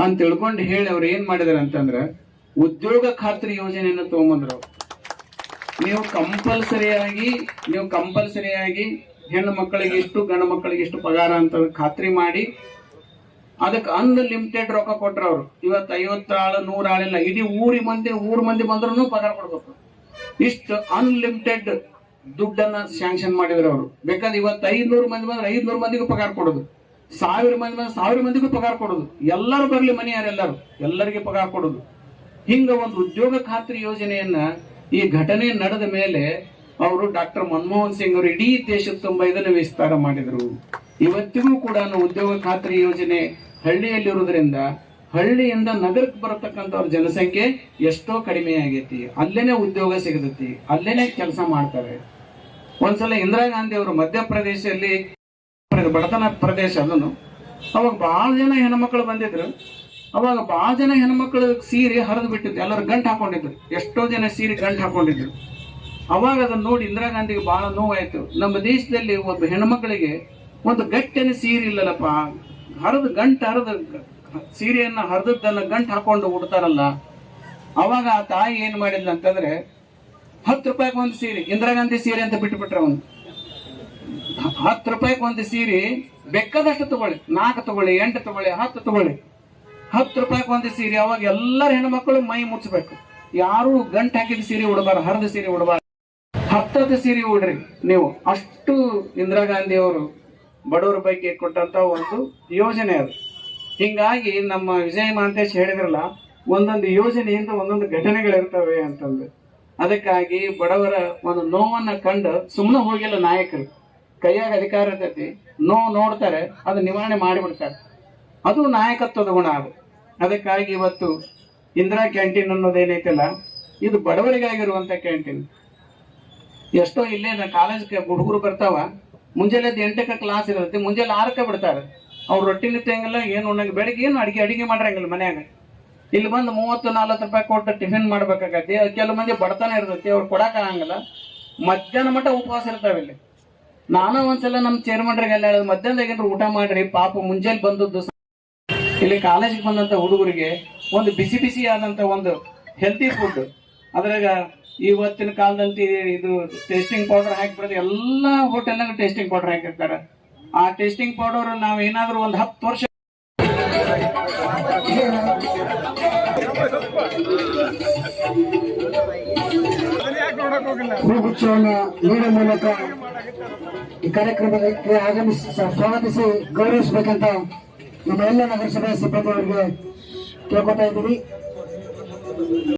ಅಂತ ತಿಳ್ಕೊಂಡು ಹೇಳಿ ಅವ್ರು ಏನ್ ಮಾಡಿದಾರೆ ಅಂತಂದ್ರ ಉದ್ಯೋಗ ಖಾತ್ರಿ ಯೋಜನೆಯನ್ನು ತಗೊಂಬಂದ್ರು. ನೀವು ಕಂಪಲ್ಸರಿಯಾಗಿ ಹೆಣ್ಣು ಮಕ್ಕಳಿಗೆ ಇಷ್ಟು, ಗಂಡು ಮಕ್ಕಳಿಗೆ ಇಷ್ಟು ಪಗಾರ ಅಂತ ಖಾತ್ರಿ ಮಾಡಿ ಅದಕ್ಕೆ ಅನ್ಲಿಮಿಟೆಡ್ ರೊಕ್ಕ ಕೊಟ್ರ ಅವ್ರು. ಇವತ್ತು 50 ಆಳು 100 ಆಳಿಲ್ಲ, ಇಡೀ ಊರ್ ಮಂದಿ ಬಂದ್ರು ಪಗಾರ ಕೊಡ್ಬೇಕು. ಇಷ್ಟು ಅನ್ಲಿಮಿಟೆಡ್ ದುಡ್ಡನ್ನ ಸ್ಯಾಂಕ್ಷನ್ ಮಾಡಿದ್ರು ಅವರು. ಬೇಕಾದ್ರೆ ಇವತ್ತು 500 ಮಂದಿ ಬಂದ್ರೆ 500 ಮಂದಿಗೂ ಪಗಾರ ಕೊಡೋದು, 1000 ಮಂದಿ ಬಂದ್ರೆ 1000 ಮಂದಿಗೂ ಪಗಾರ ಕೊಡೋದು. ಎಲ್ಲರೂ ಬರ್ಲಿ ಮನೆ ಯಾರೆಲ್ಲರೂ ಎಲ್ಲರಿಗೆ ಪಗಾರ ಕೊಡೋದು. ಹಿಂಗ ಒಂದು ಉದ್ಯೋಗ ಖಾತ್ರಿ ಯೋಜನೆಯನ್ನ ಈ ಘಟನೆ ನಡೆದ ಮೇಲೆ ಅವರು ಡಾಕ್ಟರ್ ಮನಮೋಹನ್ ಸಿಂಗ್ ಅವರು ಇಡೀ ದೇಶದ ತುಂಬ ಇದನ್ನು ವಿಸ್ತಾರ ಮಾಡಿದ್ರು. ಇವತ್ತಿಗೂ ಕೂಡ ಉದ್ಯೋಗ ಖಾತ್ರಿ ಯೋಜನೆ ಹಳ್ಳಿಯಲ್ಲಿರುವುದರಿಂದ ಹಳ್ಳಿಯಿಂದ ನಗರಕ್ಕೆ ಬರತಕ್ಕಂಥವ್ರ ಜನಸಂಖ್ಯೆ ಎಷ್ಟೋ ಕಡಿಮೆ ಆಗೈತಿ. ಅಲ್ಲೇನೆ ಉದ್ಯೋಗ ಸಿಗತೈತಿ, ಅಲ್ಲೇನೆ ಕೆಲಸ ಮಾಡ್ತಾರೆ. ಒಂದ್ಸಲ ಇಂದಿರಾ ಗಾಂಧಿ ಅವರು ಮಧ್ಯಪ್ರದೇಶದಲ್ಲಿ ಬಡತನ ಪ್ರದೇಶ ಅದನ್ನು, ಅವಾಗ ಬಹಳ ಜನ ಹೆಣ್ಮಕ್ಳು ಬಂದಿದ್ರು. ಅವಾಗ ಬಹಳ ಜನ ಹೆಣ್ಮಕ್ಳು ಸೀರೆ ಹರಿದು ಬಿಟ್ಟಿದ್ರು, ಎಲ್ಲರೂ ಗಂಟು ಹಾಕೊಂಡಿದ್ರು. ಎಷ್ಟೋ ಜನ ಸೀರೆ ಗಂಟು ಹಾಕೊಂಡಿದ್ರು. ಅವಾಗ ಅದನ್ನ ನೋಡಿ ಇಂದಿರಾ ಗಾಂಧಿಗೆ ಬಹಳ ನೋವಾಯ್ತು. ನಮ್ಮ ದೇಶದಲ್ಲಿ ಒಬ್ಬ ಹೆಣ್ಮಕ್ಳಿಗೆ ಒಂದು ಗಟ್ಟಿನ ಸೀರೆ ಇಲ್ಲಲ್ಲಪ್ಪ, ಹರಿದು ಸೀರೆಯನ್ನ ಹರಿದದ್ದನ್ನ ಗಂಟು ಹಾಕೊಂಡು ಉಡ್ತಾರಲ್ಲ. ಅವಾಗ ಆ ತಾಯಿ ಏನ್ ಮಾಡಿದ್ಲ ಅಂತಂದ್ರೆ 10 ರೂಪಾಯಿಗೆ ಒಂದು ಸೀರೆ, ಇಂದಿರಾ ಗಾಂಧಿ ಸೀರೆ ಅಂತ ಬಿಟ್ಟುಬಿಟ್ರೆ, ಒಂದು 10 ರೂಪಾಯಿಗೆ ಒಂದು ಸೀರೆ ಬೇಕಾದಷ್ಟು ತಗೊಳ್ಳಿ, 4 ತಗೊಳ್ಳಿ, 8 ತಗೊಳ್ಳಿ, 10 ತಗೊಳ್ಳಿ, 10 ರೂಪಾಯಿಗೆ ಒಂದು ಸೀರೆ. ಅವಾಗ ಎಲ್ಲರ ಹೆಣ್ಮಕ್ಳು ಮೈ ಮುಚ್ಚಬೇಕು. ಯಾರು ಗಂಟು ಹಾಕಿದ ಸೀರೆ ಉಡಬಾರ, ಹರಿದ ಸೀರೆ ಉಡಬಾರ, 10 ಸೀರೆ ಉಡ್ರಿ ನೀವು. ಅಷ್ಟು ಇಂದಿರಾ ಗಾಂಧಿ ಅವರು ಬಡವರ ಬಗ್ಗೆ ಕೊಟ್ಟಂತ ಒಂದು ಯೋಜನೆ ಅದು. ಹಿಂಗಾಗಿ ನಮ್ಮ ವಿಜಯ ಮಹಾಂತೇಶ್ ಹೇಳಿದ್ರಲ್ಲ, ಒಂದೊಂದು ಯೋಜನೆಯಿಂದ ಒಂದೊಂದು ಘಟನೆಗಳಿರ್ತವೆ ಅಂತಂದು. ಅದಕ್ಕಾಗಿ ಬಡವರ ಒಂದು ನೋವನ್ನ ಕಂಡು ಸುಮ್ಮನೆ ಹೋಗಿಲ್ಲ ನಾಯಕರು. ಕೈಯಾಗ ಅಧಿಕಾರ ಇರ್ತೈತಿ, ನೋವು ನೋಡ್ತಾರೆ, ಅದು ನಿವಾರಣೆ ಮಾಡಿಬಿಡ್ತಾರೆ. ಅದು ನಾಯಕತ್ವದ ಗುಣ ಅದು. ಅದಕ್ಕಾಗಿ ಇವತ್ತು ಇಂದಿರಾ ಕ್ಯಾಂಟೀನ್ ಅನ್ನೋದೇನೈತಲ್ಲ, ಇದು ಬಡವರಿಗಾಗಿರುವಂತ ಕ್ಯಾಂಟೀನ್. ಎಷ್ಟೋ ಇಲ್ಲೇ ಕಾಲೇಜ್ಗೆ ಹುಡುಗರು ಬರ್ತಾವ, ಮುಂಜಾನೆ 8ಕ್ಕೆ ಕ್ಲಾಸ್ ಇರುತ್ತೆ, ಮುಂಜಾನೆ 6ಕ್ಕೆ ಬಿಡ್ತಾರೆ. ಅವ್ರು ರೊಟ್ಟಿನ ತಿಂಗಲ್ಲ, ಏನು ಉಣ್ಣಂಗೆ, ಬೆಳಿಗ್ಗೆ ಏನು ಅಡಿಗೆ ಮಾಡ್ರಂಗಿಲ್ಲ ಮನ್ಯಾಗ. ಇಲ್ಲಿ ಬಂದು 30-40 ರೂಪಾಯಿ ಕೊಟ್ಟು ಟಿಫಿನ್ ಮಾಡ್ಬೇಕಾಗತ್ತೆ. ಕೆಲವು ಮಂದಿ ಬಡತನ ಇರ್ತೈತಿ, ಅವ್ರು ಕೊಡಕ್ಕಾಗಂಗಿಲ್ಲ. ಮಧ್ಯಾಹ್ನ ಮಟ್ಟ ಉಪವಾಸ ಇರ್ತಾವೆ ಇಲ್ಲಿ. ನಾನು ಒಂದ್ಸಲ ನಮ್ಮ ಚೇರ್ಮನ್ರಿಗೆ ಎಲ್ಲ ಹೇಳೋದು, ಮಧ್ಯಾಹ್ನದಾಗ ಏನಾರು ಊಟ ಮಾಡ್ರಿ, ಪಾಪ ಮುಂಜಾನೆ ಬಂದದ್ದು. ಇಲ್ಲಿ ಕಾಲೇಜಿಗೆ ಬಂದಂತ ಹುಡುಗರಿಗೆ ಒಂದು ಬಿಸಿ ಬಿಸಿ ಆದಂತ ಒಂದು ಹೆಲ್ತಿ ಫುಡ್, ಅದ್ರಾಗ ಇವತ್ತಿನ ಕಾಲದಂತೆ ಇದು ಟೇಸ್ಟಿಂಗ್ ಪೌಡರ್ ಹಾಕಿಬಿಡೋದು. ಎಲ್ಲಾ ಹೋಟೆಲ್ನಾಗ ಟೇಸ್ಟಿಂಗ್ ಪೌಡರ್ ಹಾಕಿರ್ತಾರೆ. ಆ ಟೇಸ್ಟಿಂಗ್ ಪೌಡರ್ ನಾವು ಏನಾದ್ರೂ ಒಂದು 10 ವರ್ಷ ಹೂಗುಚ್ಛವನ್ನು ನೀಡುವ ಮೂಲಕ ಈ ಕಾರ್ಯಕ್ರಮಕ್ಕೆ ಆಗಮಿಸಿ ಸ್ವಾಗತಿಸಿ ಗೌರವಿಸಬೇಕಂತ ನಮ್ಮ ಎಲ್ಲ ನಗರಸಭೆ ಸಿಬ್ಬಂದಿಯವರಿಗೆ ಕೇಳ್ಕೊತಾ ಇದ್ದೀವಿ.